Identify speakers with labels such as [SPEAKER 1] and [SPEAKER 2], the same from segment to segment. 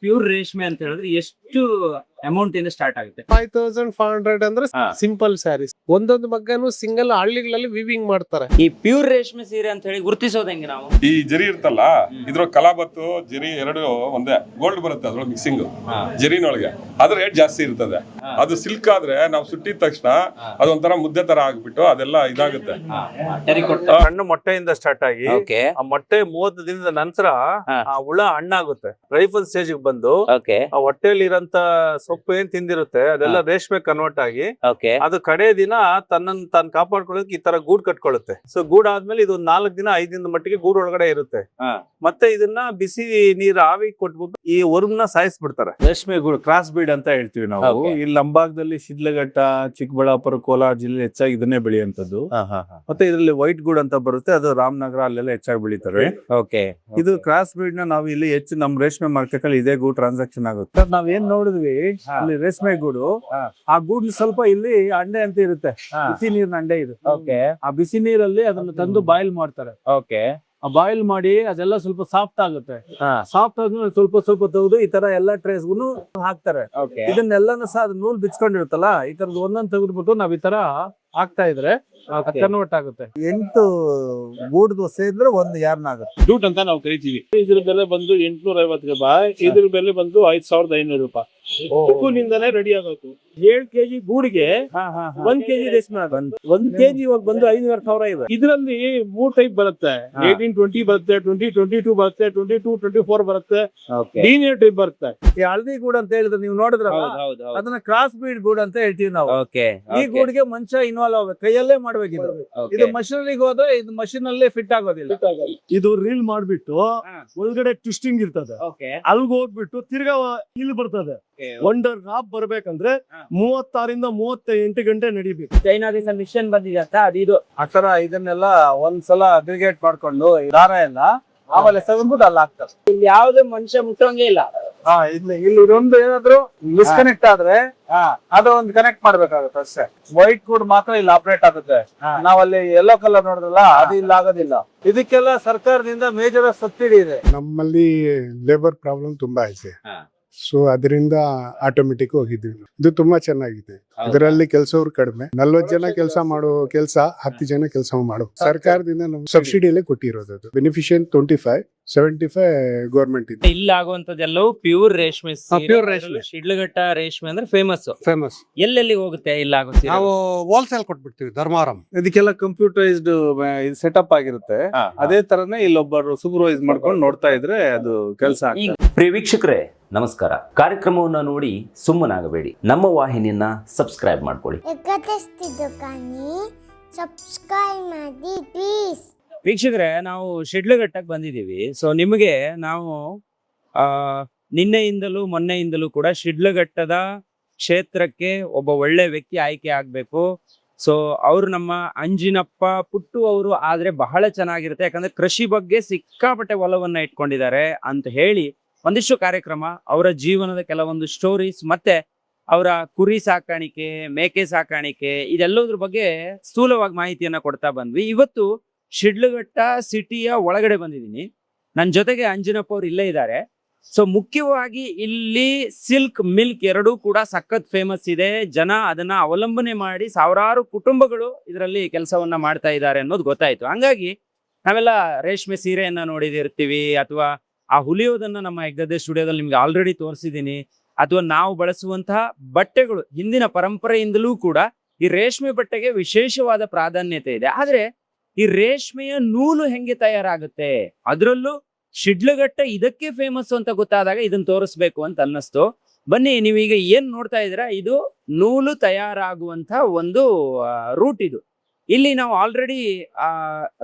[SPEAKER 1] Pure ರೇಷ್ಮೆ ಅಂತ ಹೇಳಿದ್ರೆ ಎಷ್ಟು ಅಮೌಂಟ್ ಇಂದ ಸ್ಟಾರ್ಟ್ ಆಗುತ್ತೆ?
[SPEAKER 2] 5500 ಅಂದ್ರೆ ಸಿಂಪಲ್ ಸ್ಯಾರೀಸ್. ಒಂದೊಂದು ಮಗ್ಗನು ಸಿಂಗಲ್ ಹಳ್ಳಿಗಳಲ್ಲಿ ವಿವಿಂಗ್ ಮಾಡ್ತಾರೆ.
[SPEAKER 1] ಈ ಪ್ಯೂರ್ ರೇಷ್ಮೆ ಸೀರೆ ಅಂತ ಹೇಳಿ ಗುರುತಿಸೋದು ಹೆಂಗೆ ನಾವು?
[SPEAKER 3] ಈ ಜರಿ ಇರ್ತಲ್ಲ, ಇದ್ರ ಕಲಾಬತ್ತು ಜರಿ ಎರಡು ಒಂದೇ, ಗೋಲ್ಡ್ ಬರುತ್ತೆ ಅದ್ರೊಳಗೆ ಮಿಕ್ಸಿಂಗ್ ಜರಿನೊಳಗೆ. ಅದ್ರ ರೇಟ್ ಜಾಸ್ತಿ ಇರ್ತದೆ. ಅದು ಸಿಲ್ಕ್ ಆದ್ರೆ ನಾವು ಸುಟ್ಟಿದ ತಕ್ಷಣ ಅದೊಂಥರ ಮುದ್ದೆ ತರ ಆಗ್ಬಿಟ್ಟು ಅದೆಲ್ಲ ಇದಾಗುತ್ತೆ.
[SPEAKER 4] ಸಣ್ಣ ಮೊಟ್ಟೆಯಿಂದ ಸ್ಟಾರ್ಟ್ ಆಗಿ ಆ ಮೊಟ್ಟೆ 30 ದಿನದ ನಂತರ ಆ ಹುಳ ಹಣ್ಣಾಗುತ್ತೆ. ರೈಫಲ್ ಸ್ಟೇಜ್ ಬಂದು ಆ ಹೊಟ್ಟೆಯಲ್ಲಿ ಇರಂತ ಸೊಪ್ಪು ಏನ್ ತಿಂದಿರುತ್ತೆ ಅದೆಲ್ಲ ರೇಷ್ಮೆ ಕನ್ವರ್ಟ್ ಆಗಿ ಅದು ಕಡೆ ದಿನ ತನ್ನನ್ನು ತಾನು ಕಾಪಾಡ್ಕೊಳ್ಳೋಕೆ ಈ ತರ ಗೂಡ್ ಕಟ್ಕೊಳ್ಳುತ್ತೆ. ಸೊ ಗೂಡ್ ಆದ್ಮೇಲೆ ಇದು 4 ದಿನ 5 ದಿನದ ಮಟ್ಟಿಗೆ ಗೂಡ್ ಒಳಗಡೆ ಇರುತ್ತೆ. ಮತ್ತೆ ಇದನ್ನ ಬಿಸಿ ನೀರ್ ಆವಿ ಕೊಟ್ಬಿಟ್ಟು ಈ ವರ್ಮ್ನ ಸಾಯಿಸ್ಬಿಡ್ತಾರೆ. ರೇಷ್ಮೆ ಗೂಡು ಕ್ರಾಸ್ ಬೀಡ್ ಅಂತ ಹೇಳ್ತೀವಿ ನಾವು. ಇಲ್ಲಿ ಲಂಬಾಗದಲ್ಲಿ ಶಿಡ್ಲಘಟ್ಟ, ಚಿಕ್ಕಬಳ್ಳಾಪುರ, ಕೋಲಾರ ಜಿಲ್ಲೆ ಹೆಚ್ಚಾಗಿ ಇದನ್ನೇ ಬೆಳೆಯುವಂತದ್ದು. ಮತ್ತೆ ಇದರಲ್ಲಿ ವೈಟ್ ಗೂಡ್ ಅಂತ ಬರುತ್ತೆ, ಅದು ರಾಮನಗರ ಅಲ್ಲೆಲ್ಲ ಹೆಚ್ಚಾಗಿ ಬೆಳೀತಾರೆ. ಇದು ಕ್ರಾಸ್ ಬೀಡ್ ನ ನಾವು ಇಲ್ಲಿ ಹೆಚ್ಚು ನಮ್ ರೇಷ್ಮೆ ಮಾರ್ಕೆಟ್ ಅಲ್ಲಿ ಇದೇ ಗೂಡ್ ಟ್ರಾನ್ಸಾಕ್ಷನ್ ಆಗುತ್ತೆ. ನಾವ್ ಏನ್ ನೋಡಿದ್ವಿ ಅಲ್ಲಿ ರೇಷ್ಮೆ ಗೂಡು, ಆ ಗೂಡ್ ಸ್ವಲ್ಪ ಇಲ್ಲಿ ಅಂಡೆ ಅಂತ ಇರುತ್ತೆ, ಬಿಸಿ ನೀರಿನ ಅಂಡೆ ಇದು. ಆ ಬಿಸಿ ನೀರಲ್ಲಿ ಅದನ್ನ ತಂದು ಬಾಯ್ಲ್ ಮಾಡ್ತಾರೆ. ಆ ಬಾಯ್ಲ್ ಮಾಡಿ ಅದೆಲ್ಲ ಸ್ವಲ್ಪ ಸಾಫ್ಟ್ ಆಗುತ್ತೆ. ಸಾಫ್ಟ್ ಆದ್ಮೇಲೆ ಸ್ವಲ್ಪ ಸ್ವಲ್ಪ ತೆಗೆದು ಈ ತರ ಎಲ್ಲಾ ಟ್ರೇಸ್ಗೂ ಹಾಕ್ತಾರೆ. ಇದನ್ನೆಲ್ಲನೂ ಸಹ ಅದು ನೂಲ್ ಬಿಚ್ಕೊಂಡಿರುತ್ತಲ್ಲ, ಈ ತರದ್ ಒಂದೊಂದ್ ತೆಗೆದ್ಬಿಟ್ಟು ನಾವ್ ಈ ತರ ಹಾಕ್ತಾ ಇದ್ರೆ ಕನ್ವರ್ಟ್ ಆಗುತ್ತೆ. 8 ಗೂಡ್ದು ಸೇರಿದ್ರೆ ಒಂದು ಯಾರ್ನ ಆಗುತ್ತೆ.
[SPEAKER 2] ಜೂಟ್ ಅಂತ ನಾವು ಕರಿತೀವಿ. ಇದ್ರ ಬೆಲೆ ಬಂದು 850 ರೂಪಾಯಿ, ಇದ್ರ ಬೆಲೆ ಬಂದು 5500 ರೂಪಾಯಿ. ಉಕ್ಕುನಿಂದಾನೇ ರೆಡಿ ಆಗಬೇಕು. 7 kg ಗೂಡಿಗೆ 1 kg ರೇಷ್ಮೆ ಆಗುತ್ತೆ. 1 kg ಇವಾಗ ಬಂದು 5,000 ಇದೆ. ಇದರಲ್ಲಿ 3 ಟೈಪ್ ಬರುತ್ತೆ. 1820 ಬರುತ್ತೆ, 2022 ಬರುತ್ತೆ, 2224 ಬರುತ್ತೆ, ಲೀನಿಯರ್ ಟೈಪ್ ಬರುತ್ತೆ.
[SPEAKER 4] ಈ ಹಳದಿ ಗೂಡ್ ಅಂತ ಹೇಳಿದ್ರೆ ನೀವು ನೋಡಿದ್ರಲ್ಲ, ಅದನ್ನ ಕ್ರಾಸ್ ಬೀಡ್ ಗೂಡ್ ಅಂತ ಹೇಳ್ತೀವಿ ನಾವು. ಈ ಗೂಡ್ಗೆ ಮಂಚ ಇನ್ವಾಲ್ವ್ ಆಗುತ್ತೆ, ಕೈಯಲ್ಲೇ ಮಾಡ್ಬೇಕಿದು. ಇದು ಮಷೀನರಿಗೆ ಹೋದ್ರೆ ಇದು ಮಷೀನ್ ಅಲ್ಲೇ ಫಿಟ್ ಆಗೋದಿಲ್ಲ.
[SPEAKER 2] ಇದು ರೀಲ್ ಮಾಡ್ಬಿಟ್ಟು ಒಳಗಡೆ ಟ್ವಿಸ್ಟಿಂಗ್ ಇರ್ತದೆ, ಅಲ್ಗ್ ಹೋಗ್ಬಿಟ್ಟು ತಿರ್ಗಾ ಇಲ್ಲಿ ಬರ್ತದೆ. ಒಂದರ್ ರಾಪ್ ಬರ್ಬೇಕಂದ್ರೆ 36 38 ಗಂಟೆ ನಡಿಬೇಕು.
[SPEAKER 1] ಚೈನಾದಿಂದ ಮಿಷನ್ ಬಂದಿದೆ ಅಂತ ಅದು
[SPEAKER 4] ಆತರ ಇದನ್ನೆಲ್ಲ ಒಂದ್ಸಲ ಅಗ್ರಿಗೇಟ್ ಮಾಡ್ಕೊಂಡು ದಾರ ಎಲ್ಲ ಆಮೇಲೆ ಸಗನ್ಬಿಟ್ಟು ಅಲ್ಲಿ ಹಾಕ್ತಾರೆ.
[SPEAKER 1] ಇಲ್ಲಿ ಯಾವುದೇ ಮನುಷ್ಯ ಮುಟ್ಟೋಂಗೆ ಇಲ್ಲ.
[SPEAKER 4] ಇಲ್ಲಿ ಇದೊಂದು ಏನಾದ್ರು ಡಿಸ್ಕನೆಕ್ಟ್ ಆದ್ರೆ ಅದು ಒಂದು ಕನೆಕ್ಟ್ ಮಾಡ್ಬೇಕಾಗುತ್ತೆ ಅಷ್ಟೇ. ವೈಟ್ ಗೂಡ್ ಮಾತ್ರ ಇಲ್ಲಿ ಆಪರೇಟ್ ಆಗುತ್ತೆ. ನಾವಲ್ಲಿ ಯೆಲ್ಲೋ ಕಲರ್ ನೋಡಿದ್ರಲ್ಲ, ಅದು ಇಲ್ಲಿ ಆಗೋದಿಲ್ಲ. ಇದಕ್ಕೆಲ್ಲ ಸರ್ಕಾರದಿಂದ ಮೇಜರ್ ಸಬ್ಸಿಡಿ ಇದೆ.
[SPEAKER 5] ನಮ್ಮಲ್ಲಿ ಲೇಬರ್ ಪ್ರಾಬ್ಲಮ್ ತುಂಬಾ ಇದೆ. ಸೊ ಅದರಿಂದ ಆಟೋಮೆಟಿಕ್ ಹೋಗಿದ್ವಿ. ಇದು ತುಂಬಾ ಚೆನ್ನಾಗಿದೆ. ಇದರಲ್ಲಿ ಕೆಲಸವ್ರು ಕಡಿಮೆ, 40 ಜನ ಕೆಲಸ ಮಾಡೋ ಕೆಲಸ 10 ಜನ ಕೆಲಸ ಮಾಡೋ. ಸರ್ಕಾರದಿಂದ ನಮ್ಗೆ ಸಬ್ಸಿಡಿಯಲ್ಲೇ ಕೊಟ್ಟಿರೋದು. ಅದು ಬೆನಿಫಿಷಿಯನ್ 25, 75 ಗೌರ್ಮೆಂಟ್ ಇದೆ.
[SPEAKER 1] ಇಲ್ಲಿ ಆಗುವಂತದ್ದೆಲ್ಲವೂ ಪ್ಯೂರ್ ರೇಷ್ಮೆ.
[SPEAKER 2] ಪ್ಯೂರ್ ರೇಷ್ಮೆ.
[SPEAKER 1] ಶಿಡ್ಲಘಟ್ಟ ರೇಷ್ಮೆ ಅಂದ್ರೆ ಫೇಮಸ್. ಎಲ್ಲೆಲ್ಲಿ ಹೋಗುತ್ತೆ ಇಲ್ಲ ಆಗುತ್ತೆ?
[SPEAKER 2] ನಾವು ಹೋಲ್ಸೇಲ್ ಕೊಟ್ಬಿಡ್ತೀವಿ ಧರ್ಮಾರಂ.
[SPEAKER 4] ಇದಕ್ಕೆಲ್ಲ ಕಂಪ್ಯೂಟರೈಸ್ಡ್ ಸೆಟಪ್ ಆಗಿರುತ್ತೆ. ಅದೇ ತರನೇ ಇಲ್ಲೊಬ್ಬರು ಸೂಪರ್ವೈಸ್ ಮಾಡ್ಕೊಂಡು ನೋಡ್ತಾ ಇದ್ರೆ ಅದು ಕೆಲಸ.
[SPEAKER 6] ಪ್ರಿಯ ವೀಕ್ಷಕರೇ ನಮಸ್ಕಾರ. ಕಾರ್ಯಕ್ರಮವನ್ನು ನೋಡಿ ಸುಮ್ಮನಾಗಬೇಡಿ, ನಮ್ಮ ವಾಹಿನಿಯನ್ನ ಸಬ್ಸ್ಕ್ರೈಬ್ ಮಾಡ್ಕೊಳ್ಳಿ.
[SPEAKER 1] ವೀಕ್ಷಕರೇ, ನಾವು ಶಿಡ್ಲಘಟ್ಟಕ್ಕೆ ಬಂದಿದ್ದೀವಿ. ಸೊ ನಿಮಗೆ ನಾವು ನಿನ್ನೆಯಿಂದಲೂ ಮೊನ್ನೆಯಿಂದಲೂ ಕೂಡ ಶಿಡ್ಲಘಟ್ಟದ ಕ್ಷೇತ್ರಕ್ಕೆ ಒಬ್ಬ ಒಳ್ಳೆ ವ್ಯಕ್ತಿ ಆಯ್ಕೆ ಆಗ್ಬೇಕು. ಸೊ ಅವರು ನಮ್ಮ ಅಂಜಿನಪ್ಪ ಪುಟ್ಟು ಅವರು ಆದ್ರೆ ಬಹಳ ಚೆನ್ನಾಗಿರುತ್ತೆ, ಯಾಕಂದ್ರೆ ಕೃಷಿ ಬಗ್ಗೆ ಸಿಕ್ಕಾಪಟ್ಟೆ ಒಲವನ್ನ ಇಟ್ಕೊಂಡಿದ್ದಾರೆ ಅಂತ ಹೇಳಿ ಒಂದಿಷ್ಟು ಕಾರ್ಯಕ್ರಮ, ಅವರ ಜೀವನದ ಕೆಲವೊಂದು ಸ್ಟೋರೀಸ್, ಮತ್ತೆ ಅವರ ಕುರಿ ಸಾಕಾಣಿಕೆ, ಮೇಕೆ ಸಾಕಾಣಿಕೆ, ಇದೆಲ್ಲದ್ರ ಬಗ್ಗೆ ಸ್ಥೂಲವಾಗಿ ಮಾಹಿತಿಯನ್ನ ಕೊಡ್ತಾ ಬಂದ್ವಿ. ಇವತ್ತು ಶಿಡ್ಲಘಟ್ಟ ಸಿಟಿಯ ಒಳಗಡೆ ಬಂದಿದ್ದೀನಿ. ನನ್ನ ಜೊತೆಗೆ ಅಂಜನಪ್ಪ ಅವ್ರು ಇಲ್ಲೇ ಇದ್ದಾರೆ. ಸೊ ಮುಖ್ಯವಾಗಿ ಇಲ್ಲಿ ಸಿಲ್ಕ್ ಮಿಲ್ಕ್ ಎರಡೂ ಕೂಡ ಸಖತ್ ಫೇಮಸ್ ಇದೆ. ಜನ ಅದನ್ನ ಅವಲಂಬನೆ ಮಾಡಿ ಸಾವಿರಾರು ಕುಟುಂಬಗಳು ಇದರಲ್ಲಿ ಕೆಲಸವನ್ನ ಮಾಡ್ತಾ ಇದ್ದಾರೆ ಅನ್ನೋದು ಗೊತ್ತಾಯ್ತು. ಹಂಗಾಗಿ ನಾವೆಲ್ಲ ರೇಷ್ಮೆ ಸೀರೆಯನ್ನ ನೋಡಿದಿರ್ತೀವಿ, ಅಥವಾ ಆ ಹುಲಿಯೋದನ್ನ ನಮ್ಮ ಹೆಗ್ಗದ್ದೆ ಸ್ಟುಡಿಯೋದಲ್ಲಿ ನಿಮ್ಗೆ ಆಲ್ರೆಡಿ ತೋರಿಸಿದ್ದೀನಿ, ಅಥವಾ ನಾವು ಬಳಸುವಂತಹ ಬಟ್ಟೆಗಳು ಹಿಂದಿನ ಪರಂಪರೆಯಿಂದಲೂ ಕೂಡ ಈ ರೇಷ್ಮೆ ಬಟ್ಟೆಗೆ ವಿಶೇಷವಾದ ಪ್ರಾಧಾನ್ಯತೆ ಇದೆ. ಆದ್ರೆ ಈ ರೇಷ್ಮೆಯ ನೂಲು ಹೆಂಗೆ ತಯಾರಾಗುತ್ತೆ, ಅದರಲ್ಲೂ ಶಿಡ್ಲಘಟ್ಟ ಇದಕ್ಕೆ ಫೇಮಸ್ ಅಂತ ಗೊತ್ತಾದಾಗ ಇದನ್ನ ತೋರಿಸ್ಬೇಕು ಅಂತ ಅನ್ನಿಸ್ತು. ಬನ್ನಿ, ನೀವೀಗ ಏನ್ ನೋಡ್ತಾ ಇದ್ದೀರಾ, ಇದು ನೂಲು ತಯಾರಾಗುವಂತ ಒಂದು ರೂಟ್. ಇದು ಇಲ್ಲಿ ನಾವು ಆಲ್ರೆಡಿ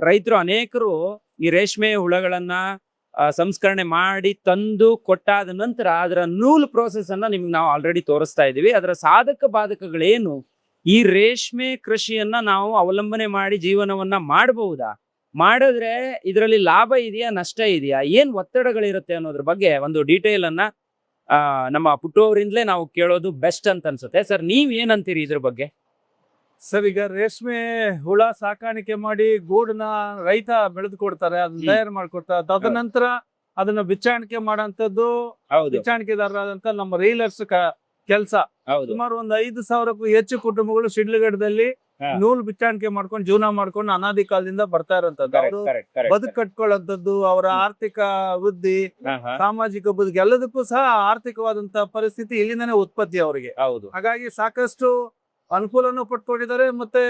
[SPEAKER 1] ರೈತರು ಅನೇಕರು ಈ ರೇಷ್ಮೆ ಹುಳಗಳನ್ನ ಸಂಸ್ಕರಣೆ ಮಾಡಿ ತಂದು ಕೊಟ್ಟಾದ ನಂತರ ಅದರ ನೂಲು ಪ್ರೋಸೆಸ್ ಅನ್ನ ನಿಮ್ಗೆ ನಾವು ಆಲ್ರೆಡಿ ತೋರಿಸ್ತಾ ಇದೀವಿ. ಅದರ ಸಾಧಕ ಬಾಧಕಗಳೇನು, ಈ ರೇಷ್ಮೆ ಕೃಷಿಯನ್ನ ನಾವು ಅವಲಂಬನೆ ಮಾಡಿ ಜೀವನವನ್ನ ಮಾಡಬಹುದಾ, ಮಾಡಿದ್ರೆ ಇದರಲ್ಲಿ ಲಾಭ ಇದೆಯಾ, ನಷ್ಟ ಇದೆಯಾ, ಏನ್ ಒತ್ತಡಗಳಿರುತ್ತೆ ಅನ್ನೋದ್ರ ಬಗ್ಗೆ ಒಂದು ಡೀಟೇಲ್ ಅನ್ನ ನಮ್ಮ ಪುಟ್ಟು ಅವರಿಂದಲೇ ನಾವು ಕೇಳೋದು ಬೆಸ್ಟ್ ಅಂತ ಅನ್ಸುತ್ತೆ. ಸರ್, ನೀವ್ ಏನಂತೀರಿ ಇದ್ರ ಬಗ್ಗೆ?
[SPEAKER 4] ಸರ್, ಈಗ ರೇಷ್ಮೆ ಹುಳ ಸಾಕಾಣಿಕೆ ಮಾಡಿ ಗೂಡನ್ನ ರೈತ ಬೆಳೆದು ಕೊಡ್ತಾರೆ, ಅದನ್ನ ತಯಾರು ಮಾಡ್ಕೊಡ್ತಾರೆ. ತದನಂತರ ಅದನ್ನ ಬಿಚ್ಚಾಣಿಕೆ ಮಾಡೋಂಥದ್ದು
[SPEAKER 1] ಹೌದು
[SPEAKER 4] ಬಿಚ್ಚಾಣಿಕೆದಾರರಾದಂತ ನಮ್ಮ ರೀಲರ್ಸ್ ಕೆಲಸ.
[SPEAKER 1] ಹೌದು
[SPEAKER 4] ಸುಮಾರು ಒಂದು 5,000ಕ್ಕೂ ಹೆಚ್ಚು ಕುಟುಂಬಗಳು ಶಿಡ್ಲಘಟ್ಟದಲ್ಲಿ
[SPEAKER 1] ಹಾ.
[SPEAKER 4] ನೂಲು ಬಿಚ್ಚಾಣಿಕೆ ಮಾಡ್ಕೊಂಡು ಜೀವನ ಮಾಡ್ಕೊಂಡು ಅನಾದಿ ಕಾಲದಿಂದ ಬರ್ತಾ ಇರೋಂಥದ್ದು. ಅವರು ಬದುಕು ಕಟ್ಕೊಳ್ಳೋಂಥದ್ದು, ಅವರ ಆರ್ಥಿಕ ವೃದ್ಧಿ, ಸಾಮಾಜಿಕ ಬದುಕು ಎಲ್ಲದಕ್ಕೂ ಸಹ ಆರ್ಥಿಕವಾದಂತ ಪರಿಸ್ಥಿತಿ ಇಲ್ಲಿಂದಾನೇ ಉತ್ಪತ್ತಿ ಅವರಿಗೆ.
[SPEAKER 1] ಹೌದು
[SPEAKER 4] ಹಾಗಾಗಿ ಸಾಕಷ್ಟು ಅನುಕೂಲನೂ ಪಡ್ಕೊಂಡಿದ್ದಾರೆ, ಮತ್ತೆ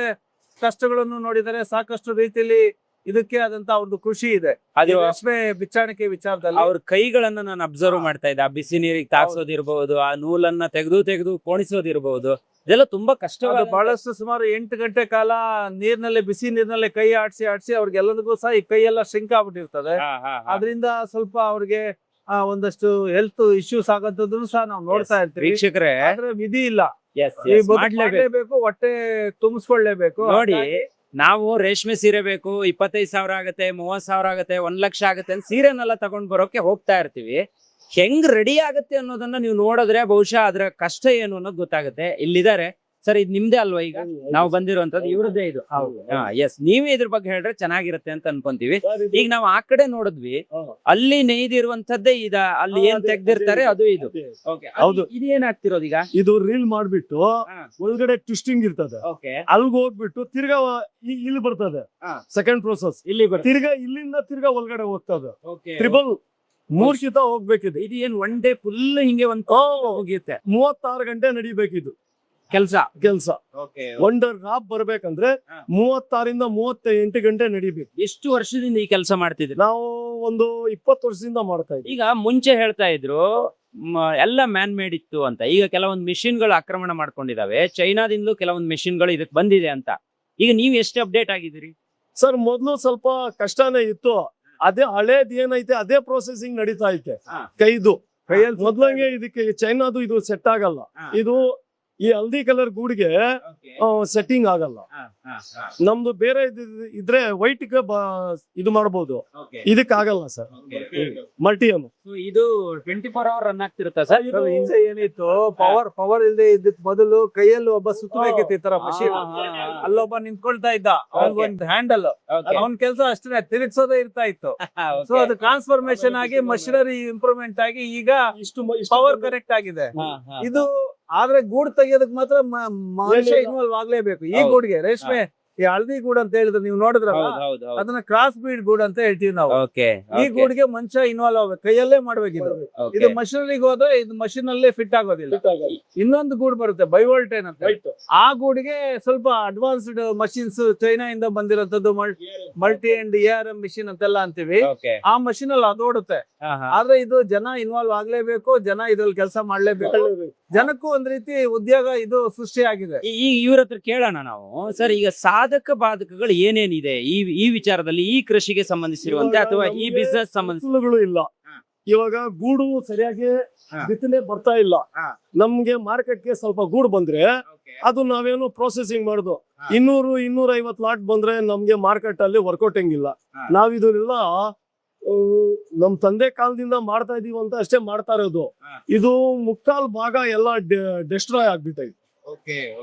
[SPEAKER 4] ಕಷ್ಟಗಳನ್ನು ನೋಡಿದ್ದಾರೆ. ಸಾಕಷ್ಟು ರೀತಿಯಲ್ಲಿ ಇದಕ್ಕೆ ಆದಂತ ಒಂದು ಖುಷಿ ಇದೆ
[SPEAKER 1] ಅದು
[SPEAKER 4] ರೇಷ್ಮೆ ಬಿಚ್ಚಾಣಿಕೆ ವಿಚಾರದಲ್ಲಿ.
[SPEAKER 1] ಅವ್ರ ಕೈಗಳನ್ನ ನಾನು ಅಬ್ಸರ್ವ್ ಮಾಡ್ತಾ ಇದ್ದೆ. ಆ ಬಿಸಿ ನೀರಿಗೆ ತಾಗ್ಸೋದಿರ್ಬಹುದು, ಆ ನೂಲನ್ನ ತೆಗೆದು ಕೋಣಿಸೋದಿರ್ಬಹುದು, ಇದೆಲ್ಲ ತುಂಬಾ ಕಷ್ಟ.
[SPEAKER 4] ಅದು ಬಹಳಷ್ಟು ಸುಮಾರು 8 ಗಂಟೆ ಕಾಲ ನೀರ್ನಲ್ಲಿ ಬಿಸಿ ನೀರ್ನಲ್ಲಿ ಕೈ ಆಡ್ಸಿ ಅವ್ರಿಗೆಲ್ಲದಕ್ಕೂ ಸಹ ಈ ಕೈ ಎಲ್ಲ ಶಿಂಕ್ ಆಗ್ಬಿಟ್ಟಿರ್ತದೆ. ಅದರಿಂದ ಸ್ವಲ್ಪ ಅವ್ರಿಗೆ ಒಂದಷ್ಟು ಹೆಲ್ತ್ ಇಶ್ಯೂಸ್ ಆಗಂತದನ್ನು ಸಹ ನಾವು ನೋಡ್ತಾ ಇರ್ತೀವಿ.
[SPEAKER 1] ವೀಕ್ಷಕರೇ,
[SPEAKER 4] ಆದ್ರೆ ವಿಧಿ ಇಲ್ಲ,
[SPEAKER 1] yes,
[SPEAKER 4] ಈ
[SPEAKER 1] yes,
[SPEAKER 4] ಬದುಕು
[SPEAKER 1] ಮಾಡ್ಲೇಬೇಕು.
[SPEAKER 4] ಮಾಡ್ಲೇಬೇಕು, ಹೊಟ್ಟೆ ತುಂಬಿಸ್ಕೊಳ್ಳೇಬೇಕು.
[SPEAKER 1] ನೋಡಿ,
[SPEAKER 4] ಹಾಗಾಗಿ
[SPEAKER 1] ನಾವು ರೇಷ್ಮೆ ಸೀರೆ ಬೇಕು, 25,000 ಆಗತ್ತೆ, 30,000 ಆಗತ್ತೆ, 1,00,000 ಆಗತ್ತೆ ಅಂತ ಸೀರೆನೆಲ್ಲ ತಗೊಂಡ್ ಬರೋಕೆ ಹೋಗ್ತಾ ಇರ್ತೀವಿ. ಹೆಂಗ್ ರೆಡಿ ಆಗತ್ತೆ ಅನ್ನೋದನ್ನ ನೀವು ನೋಡಿದ್ರೆ ಬಹುಶಃ ಅದ್ರ ಕಷ್ಟ ಏನು ಅನ್ನೋದು ಗೊತ್ತಾಗುತ್ತೆ. ಇಲ್ಲಿದ್ದಾರೆ ಸರ್, ಇದು ನಿಮ್ದೇ ಅಲ್ವಾ? ಈಗ ನಾವು ಬಂದಿರುವಂತದ್ದು ಇವ್ರದ್ದೇ ಇದು. ಎಸ್, ನೀವೇ ಇದ್ರ ಬಗ್ಗೆ ಹೇಳಿದ್ರೆ ಚೆನ್ನಾಗಿರುತ್ತೆ ಅಂತ ಅನ್ಕೊಂತೀವಿ. ಈಗ ನಾವು ಆ ಕಡೆ ನೋಡಿದ್ವಿ, ಅಲ್ಲಿ ನೇಯ್ದಿರುವಂತದ್ದೇ ಅಲ್ಲಿ ಏನ್ ತೆಗ್ದಿರ್ತಾರೆ ಅದು ಇದು.
[SPEAKER 2] ಹೌದು.
[SPEAKER 1] ಇದು ಏನಾಗ್ತಿರೋದು ಈಗ?
[SPEAKER 2] ಇದು ರೀಲ್ ಮಾಡ್ಬಿಟ್ಟು ಒಳಗಡೆ ಟ್ವಿಸ್ಟಿಂಗ್ ಇರ್ತದೆ, ಅಲ್ಗ್ ಹೋಗ್ಬಿಟ್ಟು ತಿರ್ಗಾ ಇಲ್ಲಿ ಬರ್ತದೆ. ಸೆಕೆಂಡ್ ಪ್ರೋಸೆಸ್
[SPEAKER 1] ಇಲ್ಲಿ
[SPEAKER 2] ತಿರ್ಗಾ ಇಲ್ಲಿಂದ ತಿರ್ಗಾ ಒಳಗಡೆ ಹೋಗ್ತದೆ. ಟ್ರಿಬಲ್ 3 ಶಿತ ಹೋಗ್ಬೇಕಿದೆ.
[SPEAKER 1] ಇದು ಏನ್ ಒನ್ ಡೇ ಫುಲ್ ಹಿಂಗೆ ಹೋಗಿರುತ್ತೆ?
[SPEAKER 2] 36 ಗಂಟೆ ನಡಿಬೇಕಿದು ಕೆಲಸ. ಒಂದರ್ ರಾಪ್ ಬರ್ಬೇಕಂದ್ರೆ 36ರಿಂದ 38 ಗಂಟೆ ನಡಿಬೇಕು.
[SPEAKER 1] ಎಷ್ಟು ವರ್ಷದಿಂದ ಈ ಕೆಲಸ ಮಾಡ್ತಿದ್ರಿ?
[SPEAKER 2] ನಾವು ಒಂದು 20 ವರ್ಷದಿಂದ ಮಾಡ್ತಾ ಇದ್ವಿ.
[SPEAKER 1] ಈಗ ಮುಂಚೆ ಹೇಳ್ತಾ ಇದ್ರು ಎಲ್ಲ ಮ್ಯಾನ್ ಮೇಡ್ ಇತ್ತು ಅಂತ. ಈಗ ಕೆಲವೊಂದು ಮಿಷಿನ್ಗಳು ಆಕ್ರಮಣ ಮಾಡ್ಕೊಂಡಿದಾವೆ. ಚೈನಾದಿಂದಲೂ ಕೆಲವೊಂದು ಮಿಷಿನ್ಗಳು ಇದಕ್ಕೆ ಬಂದಿದೆ ಅಂತ. ಈಗ ನೀವ್ ಎಷ್ಟು ಅಪ್ಡೇಟ್ ಆಗಿದ್ದೀರಿ?
[SPEAKER 2] ಸರ್, ಮೊದ್ಲು ಸ್ವಲ್ಪ ಕಷ್ಟನೇ ಇತ್ತು. ಅದೇ ಹಳೇದ್ ಏನೈತೆ ಅದೇ ಪ್ರೊಸೆಸಿಂಗ್ ನಡೀತಾ ಐತೆ. ಕೈಯಲ್ಲಿ ಮೊದ್ಲಂಗೆ ಇದಕ್ಕೆ ಚೈನಾದು ಇದು ಸೆಟ್ ಆಗಲ್ಲ. ಇದು ಈ ಹಲ್ದಿ ಕಲರ್ ಗೂಡಿಗೆ ಸೆಟ್ಟಿಂಗ್ ಆಗಲ್ಲ. ನಮ್ದು ಬೇರೆ ಇದ್ರೆ ವೈಟ್ ಇದು ಮಾಡಬಹುದು, ಇದಕ್ಕೆ ಆಗಲ್ಲ ಸರ್. ಮಲ್ಟಿಯಮ್
[SPEAKER 1] ಇದು 24 ಅವರ್ ರನ್ ಆಗ್ತಿರುತ್ತಾ ಸರ್?
[SPEAKER 4] ಹಿಂದೆ ಏನಿತ್ತು, ಪವರ್ ಇಲ್ಲದೆ ಇದ್ದಕ್ ಮೊದಲು ಕೈಯಲ್ಲಿ ಒಬ್ಬ ಸುತ್ತಬೇಕಿತ್ತು ಈ ತರ ಮಷೀನ್. ಅಲ್ಲೊಬ್ಬ ನಿಂತ್ಕೊಳ್ತಾ ಇದ್ದ, ಒಂದು ಹ್ಯಾಂಡಲ್, ಅವನ್ ಕೆಲಸ ಅಷ್ಟೇ ತಿರುಗಿಸೋದೇ ಇರ್ತಾ ಇತ್ತು. ಸೊ ಅದು ಟ್ರಾನ್ಸ್ಫಾರ್ಮೇಶನ್ ಆಗಿ ಮಷಿನರಿ ಇಂಪ್ರೂವ್ಮೆಂಟ್ ಆಗಿ ಈಗ ಇಷ್ಟು ಪವರ್ ಕರೆಕ್ಟ್ ಆಗಿದೆ. ಇದು ಆದ್ರೆ ಗೂಡು ತೆಗಿಯೋದಕ್ ಮಾತ್ರ ಮನುಷ್ಯ ಇನ್ವಾಲ್ವ್ ಆಗ್ಲೇಬೇಕು. ಈ ಗೂಡ್ಗೆ ರೇಷ್ಮೆ ಈ ಹಳದಿ ಗೂಡ್ ಅಂತ ಹೇಳಿದ್ರೆ ನೀವು ನೋಡಿದ್ರಲ್ಲ, ಅದನ್ನ ಕ್ರಾಸ್ ಬೀಡ್ ಗೂಡ್ ಅಂತ ಹೇಳ್ತೀವಿ ನಾವು. ಈ ಗೂಡ್ಗೆ ಮನುಷ್ಯ ಇನ್ವಾಲ್ವ್ ಆಗ್ಬೇಕು, ಕೈಯಲ್ಲೇ ಮಾಡ್ಬೇಕಿದು. ಇದು ಮಷಿನರಿಗೆ ಹೋದ್ರೆ ಇದು ಮಷಿನ್ ಅಲ್ಲೇ ಫಿಟ್ ಆಗೋದಿಲ್ಲ. ಇನ್ನೊಂದು ಗೂಡ್ ಬರುತ್ತೆ ಬೈವೋಲ್ಟೇನ್ ಅಂತ, ಆ ಗೂಡ್ಗೆ ಸ್ವಲ್ಪ ಅಡ್ವಾನ್ಸ್ಡ್ ಮಷಿನ್ಸ್ ಚೈನಾ ಇಂದ ಬಂದಿರೋಂಥದ್ದು, ಮಲ್ಟಿ ಅಂಡ್ ARM ಮಿಷಿನ್ ಅಂತೆಲ್ಲ ಅಂತೀವಿ. ಆ ಮಷಿನ್ ಅಲ್ಲಿ ಅದು ಓಡುತ್ತೆ. ಆದ್ರೆ ಇದು ಜನ ಇನ್ವಾಲ್ವ್ ಆಗ್ಲೇಬೇಕು, ಜನ ಇದ್ರಲ್ಲಿ ಕೆಲಸ ಮಾಡ್ಲೇಬೇಕು. ಜನಕ್ಕೂ ಒಂದ್ ರೀತಿ ಉದ್ಯೋಗ ಇದು ಸೃಷ್ಟಿಯಾಗಿದೆ.
[SPEAKER 1] ಈಗ ಇವ್ರ ಹತ್ರ ಕೇಳೋಣ ನಾವು. ಸರ್, ಈಗ ಸಾಧಕ ಬಾಧಕಗಳು ಏನೇನಿದೆ ಈ ವಿಚಾರದಲ್ಲಿ, ಈ ಕೃಷಿಗೆ ಸಂಬಂಧಿಸಿರುವಂತೆ ಅಥವಾ ಈ ಬಿಸ್ನೆಸ್
[SPEAKER 2] ಸಂಬಂಧಿಸಿಗಳು ಇಲ್ಲ. ಇವಾಗ ಗೂಡು ಸರಿಯಾಗಿ ಬಿತ್ತನೆ ಬರ್ತಾ ಇಲ್ಲ. ನಮ್ಗೆ ಮಾರ್ಕೆಟ್ಗೆ ಸ್ವಲ್ಪ ಗೂಡು ಬಂದ್ರೆ ಅದು ನಾವೇನು ಪ್ರೊಸೆಸಿಂಗ್ ಮಾಡುದು 200-250 ಲಾಟ್ ಬಂದ್ರೆ ನಮ್ಗೆ ಮಾರ್ಕೆಟ್ ಅಲ್ಲಿ ವರ್ಕೌಟಿಂಗ್ ಇಲ್ಲ. ನಾವಿದನ್ನೆಲ್ಲ ನಮ್ ತಂದೆ ಕಾಲದಿಂದ ಮಾಡ್ತಾ ಇದೀವಿ ಅಂತ ಅಷ್ಟೇ ಮಾಡ್ತಾ ಇರೋದು. ಇದು ಮುಕ್ಕಾಲ್ ಭಾಗ ಎಲ್ಲ ಡೆಸ್ಟ್ರಾಯ್ ಆಗ್ಬಿಟ್ಟೈತೆ.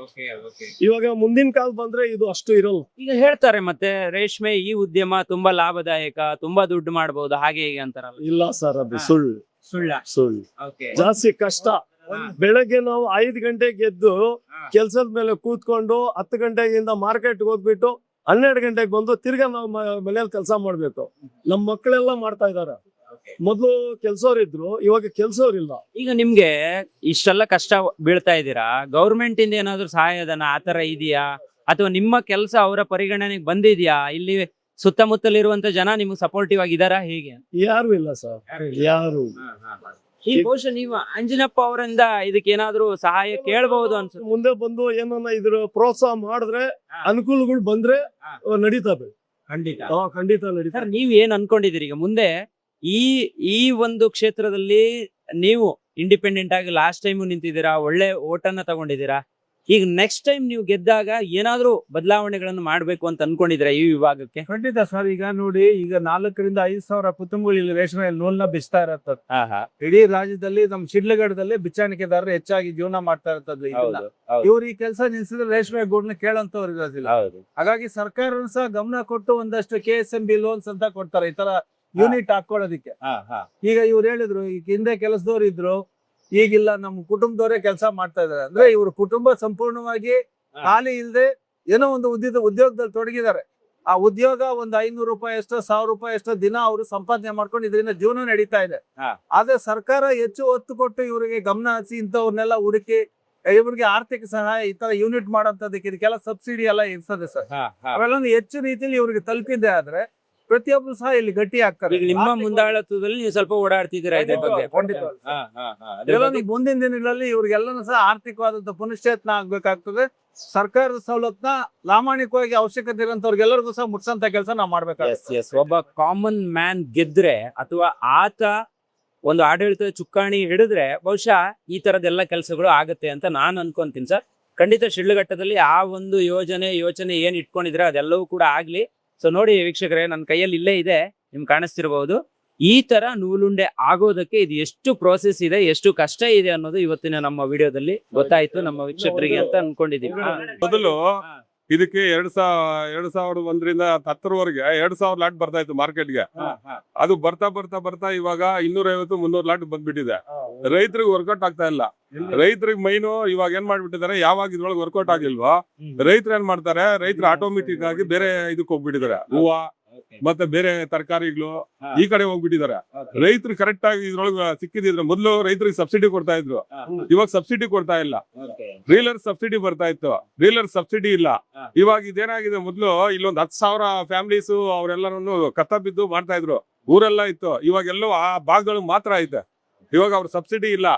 [SPEAKER 2] ಇವಾಗ ಮುಂದಿನ ಕಾಲ ಬಂದ್ರೆ ಇದು ಅಷ್ಟು ಇರಲ್ಲ.
[SPEAKER 1] ಈಗ ಹೇಳ್ತಾರೆ ಮತ್ತೆ ರೇಷ್ಮೆ ಈ ಉದ್ಯಮ ತುಂಬಾ ಲಾಭದಾಯಕ, ತುಂಬಾ ದುಡ್ಡು ಮಾಡಬಹುದು, ಹಾಗೆ ಹೀಗೆ ಅಂತಾರಲ್ಲ.
[SPEAKER 2] ಇಲ್ಲ ಸರ್, ಅದು ಸುಳ್ಳು. ಜಾಸ್ತಿ ಕಷ್ಟ. ಬೆಳಗ್ಗೆ ನಾವು 5 ಗಂಟೆಗೆ ಎದ್ದು ಕೆಲ್ಸದ ಮೇಲೆ ಕೂತ್ಕೊಂಡು 10 ಗಂಟೆಗಿಂದ ಮಾರ್ಕೆಟ್ ಹೋಗ್ಬಿಟ್ಟು 12 ಗಂಟೆಗೆ ಬಂದು ತಿರ್ಗಾ ನಾವು ಮನೇಲಿ ಕೆಲಸ ಮಾಡ್ಬೇಕು. ನಮ್ ಮಕ್ಕಳೆಲ್ಲ ಮಾಡ್ತಾ ಇದಾರೆ. ಮೊದ್ಲು ಕೆಲ್ಸವ್ರು ಇದ್ರು, ಇವಾಗ ಕೆಲ್ಸವ್ರಿಲ್ಲ.
[SPEAKER 1] ಈಗ ನಿಮ್ಗೆ ಇಷ್ಟೆಲ್ಲ ಕಷ್ಟ ಬೀಳ್ತಾ ಇದ್ದೀರಾ, ಗೌರ್ಮೆಂಟ್ ಇಂದ ಏನಾದ್ರು ಸಹಾಯಧನ ಆತರ ಇದೆಯಾ, ಅಥವಾ ನಿಮ್ಮ ಕೆಲಸ ಅವರ ಪರಿಗಣನೆಗೆ ಬಂದಿದ್ಯಾ? ಇಲ್ಲಿ ಸುತ್ತಮುತ್ತಲಿರುವಂತ ಜನ ನಿಮ್ಗೆ ಸಪೋರ್ಟಿವ್ ಆಗಿದಾರಾ, ಹೇಗೆ?
[SPEAKER 2] ಯಾರು ಇಲ್ಲ ಸರ್, ಯಾರು.
[SPEAKER 1] ಈ ಬಹುಶಃ ನೀವು ಅಂಜನಪ್ಪ ಅವರಿಂದ ಇದಕ್ಕೆ ಏನಾದ್ರು ಸಹಾಯ ಕೇಳಬಹುದು ಅನ್ಸುತ್ತೆ.
[SPEAKER 2] ಮುಂದೆ ಬಂದು ಏನನ್ನ ಇದ್ರ ಪ್ರೋತ್ಸಾಹ ಮಾಡಿದ್ರೆ, ಅನುಕೂಲಗಳು ಬಂದ್ರೆ ನಡೀತವೆ. ಖಂಡಿತ ನಡೀತಾರೆ.
[SPEAKER 1] ಸರ್, ನೀವ್ ಏನ್ ಅನ್ಕೊಂಡಿದ್ದೀರಿ ಈಗ ಮುಂದೆ ಈ ಒಂದು ಕ್ಷೇತ್ರದಲ್ಲಿ? ನೀವು ಇಂಡಿಪೆಂಡೆಂಟ್ ಆಗಿ ಲಾಸ್ಟ್ ಟೈಮ್ ನಿಂತಿದ್ದೀರಾ, ಒಳ್ಳೆ ಓಟನ್ನ ತಗೊಂಡಿದ್ದೀರಾ. ಈಗ ನೆಕ್ಸ್ಟ್ ಟೈಮ್ ನೀವು ಗೆದ್ದಾಗ ಏನಾದ್ರೂ ಬದಲಾವಣೆಗಳನ್ನು ಮಾಡ್ಬೇಕು ಅಂತ ಅನ್ಕೊಂಡಿದ್ದೀರಾ ಈ ವಿಭಾಗಕ್ಕೆ?
[SPEAKER 4] ಖಂಡಿತ ಸರ್. ಈಗ ನೋಡಿ, ಈಗ 4,000-5,000 ಕುಟುಂಬಗಳು ಇಲ್ಲಿ ರೇಷ್ಮೆ ನೂಲ್ನ ಬಿಚ್ತಾ ಇರತ್ತದ. ಇಡೀ ರಾಜ್ಯದಲ್ಲಿ ನಮ್ ಶಿಡ್ಲಘಟ್ಟದಲ್ಲಿ ಬಿಚ್ಚಾಣಿಕೆದಾರರು ಹೆಚ್ಚಾಗಿ ಜೀವನ ಮಾಡ್ತಾ ಇರ್ತದ್ದು. ಇವ್ರು ಈ ಕೆಲಸ ನಿಲ್ಸಿದ್ರೆ ರೇಷ್ಮೆ ಗೂಡ್ನ ಕೇಳಂತವ್ರು ಇರೋದಿಲ್ಲ. ಹಾಗಾಗಿ ಸರ್ಕಾರನು ಸಹ ಗಮನ ಕೊಟ್ಟು ಒಂದಷ್ಟು KSMB ಲೋನ್ಸ್ ಅಂತ ಕೊಡ್ತಾರೆ. ಈ ತರ ಯೂನಿಟ್ ಹಾಕೊಳ್ಳೋದಿಕ್ಕೆ. ಈಗ ಇವ್ರು ಹೇಳಿದ್ರು, ಈಗ ಹಿಂದೆ ಕೆಲಸದವ್ರು ಇದ್ರು, ಈಗಿಲ್ಲ ನಮ್ಮ ಕುಟುಂಬದವರೇ ಕೆಲಸ ಮಾಡ್ತಾ ಇದಾರೆ ಅಂದ್ರೆ ಇವ್ರ ಕುಟುಂಬ ಸಂಪೂರ್ಣವಾಗಿ ಖಾಲಿ ಇಲ್ಲದೆ ಏನೋ ಒಂದು ಉದ್ಯೋಗದಲ್ಲಿ ತೊಡಗಿದ್ದಾರೆ. ಆ ಉದ್ಯೋಗ ಒಂದು 500 ರೂಪಾಯಿ ಎಷ್ಟೋ 1000 ರೂಪಾಯಿ ಎಷ್ಟೋ ದಿನ ಅವರು ಸಂಪಾದನೆ ಮಾಡ್ಕೊಂಡು ಇದರಿಂದ ಜೀವನ ನಡೀತಾ ಇದೆ. ಆದ್ರೆ ಸರ್ಕಾರ ಹೆಚ್ಚು ಒತ್ತು ಕೊಟ್ಟು ಇವರಿಗೆ ಗಮನ ಹರಿಸಿ ಇಂಥವ್ರನ್ನೆಲ್ಲ ಹುಡುಕಿ ಇವ್ರಿಗೆ ಆರ್ಥಿಕ ಸಹಾಯ ಈ ತರ ಯೂನಿಟ್ ಮಾಡೋಂಥದ್ದಕ್ಕೆ ಇದಕ್ಕೆಲ್ಲ ಸಬ್ಸಿಡಿ ಎಲ್ಲ ಇರ್ತದೆ ಸರ್. ಅವೆಲ್ಲ ಹೆಚ್ಚು ರೀತಿಯಲ್ಲಿ ಇವ್ರಿಗೆ ತಲುಪಿದೆ ಆದ್ರೆ ಪ್ರತಿಯೊಬ್ರು ಸಹ ಇಲ್ಲಿ ಗಟ್ಟಿ ಆಗ್ತಾರೆ.
[SPEAKER 1] ಈಗ ನಿಮ್ಮ ಮುಂದಾಳತ್ವದಲ್ಲಿ ನೀವು ಸ್ವಲ್ಪ ಓಡಾಡ್ತಿದ್ದೀರಾ ಇದ್ರ ಬಗ್ಗೆ.
[SPEAKER 4] ಮುಂದಿನ ದಿನಗಳಲ್ಲಿ ಇವ್ರಿಗೆಲ್ಲನೂ ಸಹ ಆರ್ಥಿಕವಾದಂತ ಪುನಶ್ಚೇತನ ಆಗ್ಬೇಕಾಗ್ತದೆ. ಸರ್ಕಾರದ ಸವಲತ್ತನ್ನ ಪ್ರಾಮಾಣಿಕವಾಗಿ ಅವಶ್ಯಕತೆ ಇರೋಂಥವ್ರಿಗೆಲ್ಲರಿಗೂ ಸಹ ಮುಟ್ಸಂತ ಕೆಲಸ ನಾವು ಮಾಡ್ಬೇಕಾಗ್ತದೆ.
[SPEAKER 1] ಒಬ್ಬ ಕಾಮನ್ ಮ್ಯಾನ್ ಗೆದ್ರೆ ಅಥವಾ ಆತ ಒಂದು ಆಡಳಿತದ ಚುಕ್ಕಾಣಿ ಹಿಡಿದ್ರೆ ಬಹುಶಃ ಈ ತರದೆಲ್ಲ ಕೆಲಸಗಳು ಆಗತ್ತೆ ಅಂತ ನಾನು ಅನ್ಕೊಂತೀನಿ ಸರ್. ಖಂಡಿತ ಶಿಡ್ಲಘಟ್ಟದಲ್ಲಿ ಆ ಒಂದು ಯೋಚನೆ ಏನ್ ಇಟ್ಕೊಂಡಿದ್ರೆ ಅದೆಲ್ಲವೂ ಕೂಡ ಆಗ್ಲಿ. ಸೊ ನೋಡಿ ವೀಕ್ಷಕರೇ, ನನ್ನ ಕೈಯಲ್ಲಿ ಇಲ್ಲೇ ಇದೆ, ನಿಮ್ಗೆ ಕಾಣಿಸ್ತಿರಬಹುದು. ಈ ತರ ನೂಲುಂಡೆ ಆಗೋದಕ್ಕೆ ಇದು ಎಷ್ಟು ಪ್ರೋಸೆಸ್ ಇದೆ, ಎಷ್ಟು ಕಷ್ಟ ಇದೆ ಅನ್ನೋದು ಇವತ್ತಿನ ನಮ್ಮ ವಿಡಿಯೋದಲ್ಲಿ ಗೊತ್ತಾಯ್ತು ನಮ್ಮ ವೀಕ್ಷಕರಿಗೆ ಅಂತ ಅನ್ಕೊಂಡಿದೀವಿ.
[SPEAKER 3] ಮೊದಲು ಇದಕ್ಕೆ 2001ರಿಂದ 10ರವರೆಗೆ 2000 ಲಾಟ್ ಬರ್ತಾ ಇತ್ತು ಮಾರ್ಕೆಟ್ಗೆ. ಅದು ಬರ್ತಾ ಇವಾಗ 250-300 ಲಾಟ್ ಬಂದ್ಬಿಟ್ಟಿದೆ. ರೈತರಿಗೆ ವರ್ಕೌಟ್ ಆಗ್ತಾ ಇಲ್ಲ. ರೈತರಿಗೆ ಮೈನು ಇವಾಗ ಏನ್ ಮಾಡ್ಬಿಟ್ಟಿದ್ದಾರೆ, ಯಾವಾಗ ಇದ್ರೊಳಗೆ ವರ್ಕೌಟ್ ಆಗಿಲ್ವೋ ರೈತರು ಏನ್ ಮಾಡ್ತಾರೆ, ರೈತರು ಆಟೋಮೆಟಿಕ್ ಆಗಿ ಬೇರೆ ಇದಕ್ಕೆ ಹೋಗ್ಬಿಟ್ಟಿದ್ದಾರೆ. ಹೂವ ಮತ್ತೆ ಬೇರೆ ತರಕಾರಿಗಳು ಈ ಕಡೆ ಹೋಗ್ಬಿಟ್ಟಿದ್ದಾರೆ. ರೈತರು ಕರೆಕ್ಟ್ ಆಗಿ ಇದ್ರೊಳಗೆ ಸಿಕ್ಕಿದ್ರೆ ಮೊದ್ಲು ರೈತರಿಗೆ ಸಬ್ಸಿಡಿ ಕೊಡ್ತಾ ಇದ್ರು, ಇವಾಗ ಸಬ್ಸಿಡಿ ಕೊಡ್ತಾ ಇಲ್ಲ. ರೀಲರ್ ಸಬ್ಸಿಡಿ ಬರ್ತಾ ಇತ್ತು, ರೀಲರ್ ಸಬ್ಸಿಡಿ ಇಲ್ಲ. ಇವಾಗ ಇದೇನಾಗಿದೆ, ಮೊದ್ಲು ಇಲ್ಲೊಂದು 10,000 ಫ್ಯಾಮಿಲೀಸ್ ಅವರೆಲ್ಲರನ್ನು ಕತ್ತ ಬಿದ್ದು ಮಾಡ್ತಾ ಇದ್ರು, ಊರೆಲ್ಲ ಇತ್ತು. ಇವಾಗ ಎಲ್ಲೋ ಆ ಭಾಗಗಳು ಮಾತ್ರ ಐತೆ. ಇವಾಗ ಅವ್ರ ಸಬ್ಸಿಡಿ ಇಲ್ಲ,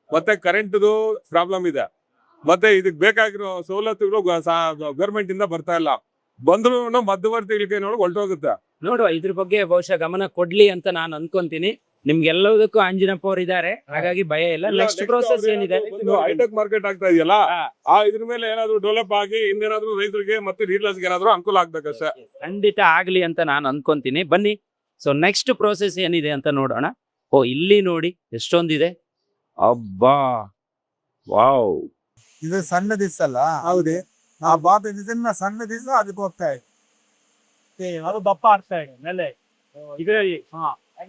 [SPEAKER 3] ಮತ್ತೆ ಕರೆಂಟ್ದು ಪ್ರಾಬ್ಲಮ್ ಇದೆ, ಮತ್ತೆ ಇದಕ್ ಬೇಕಾಗಿರೋ ಸವಲತ್ತುಗಳು ಗವರ್ಮೆಂಟ್ ಇಂದ ಬರ್ತಾ ಇಲ್ಲ. ಬಂದ್ರು ಮಧ್ಯವರ್ತಿಗಳಿಗೆ ನೋಡಿ ಹೊರಟೋಗುತ್ತೆ.
[SPEAKER 1] ನೋಡುವ, ಇದ್ರ ಬಗ್ಗೆ ಬಹುಶಃ ಗಮನ ಕೊಡ್ಲಿ ಅಂತ ನಾನು ಅನ್ಕೊಂತೀನಿ. ನಿಮ್ಗೆಲ್ಲದಕ್ಕೂ ಅಂಜಿನಪ್ಪ ಅವ್ರು ಇದಾರೆ, ಹಾಗಾಗಿ ಭಯ ಇಲ್ಲ. ನೆಕ್ಸ್ಟ್ ಪ್ರೋಸೆಸ್ ಏನಿದೆ,
[SPEAKER 3] ಹೈಟೆಕ್ ಮಾರ್ಕೆಟ್ ಆಗ್ತಾ ಇದೆಯಲ್ಲ, ಆ ಇದ್ರ ಮೇಲೆ ಏನಾದ್ರು ಡೆವಲಪ್ ಆಗಿ ಇನ್ನೇನಾದ್ರು ರೈತರಿಗೆ ಮತ್ತೆ ಡೀಲರ್ಸ್ ಏನಾದ್ರು ಅನುಕೂಲ ಆಗ್ಬೇಕಷ್ಟೇ.
[SPEAKER 1] ಖಂಡಿತ ಆಗ್ಲಿ ಅಂತ ನಾನು ಅನ್ಕೊಂತೀನಿ. ಬನ್ನಿ, ಸೊ ನೆಕ್ಸ್ಟ್ ಪ್ರೋಸೆಸ್ ಏನಿದೆ ಅಂತ ನೋಡೋಣ. ಓ, ಇಲ್ಲಿ ನೋಡಿ ಎಷ್ಟೊಂದಿದೆ. ಅಬ್ಬಾ, ವಾವ್,
[SPEAKER 7] ಇದು ಸಣ್ಣ ದಿವಸ ಅಲ್ಲ. ಹೌದು, ಆ ಬಾತ ಇದನ್ನ ಸಣ್ಣ ದಿವಸ ಅದಕ್ಕೆ ಹೋಗ್ತಾ ಇದೆ.
[SPEAKER 2] ಅದು ದಪ್ಪ ಆಗ್ತಾ ಇದೆ ಮೇಲೆ ಇದರಲ್ಲಿ.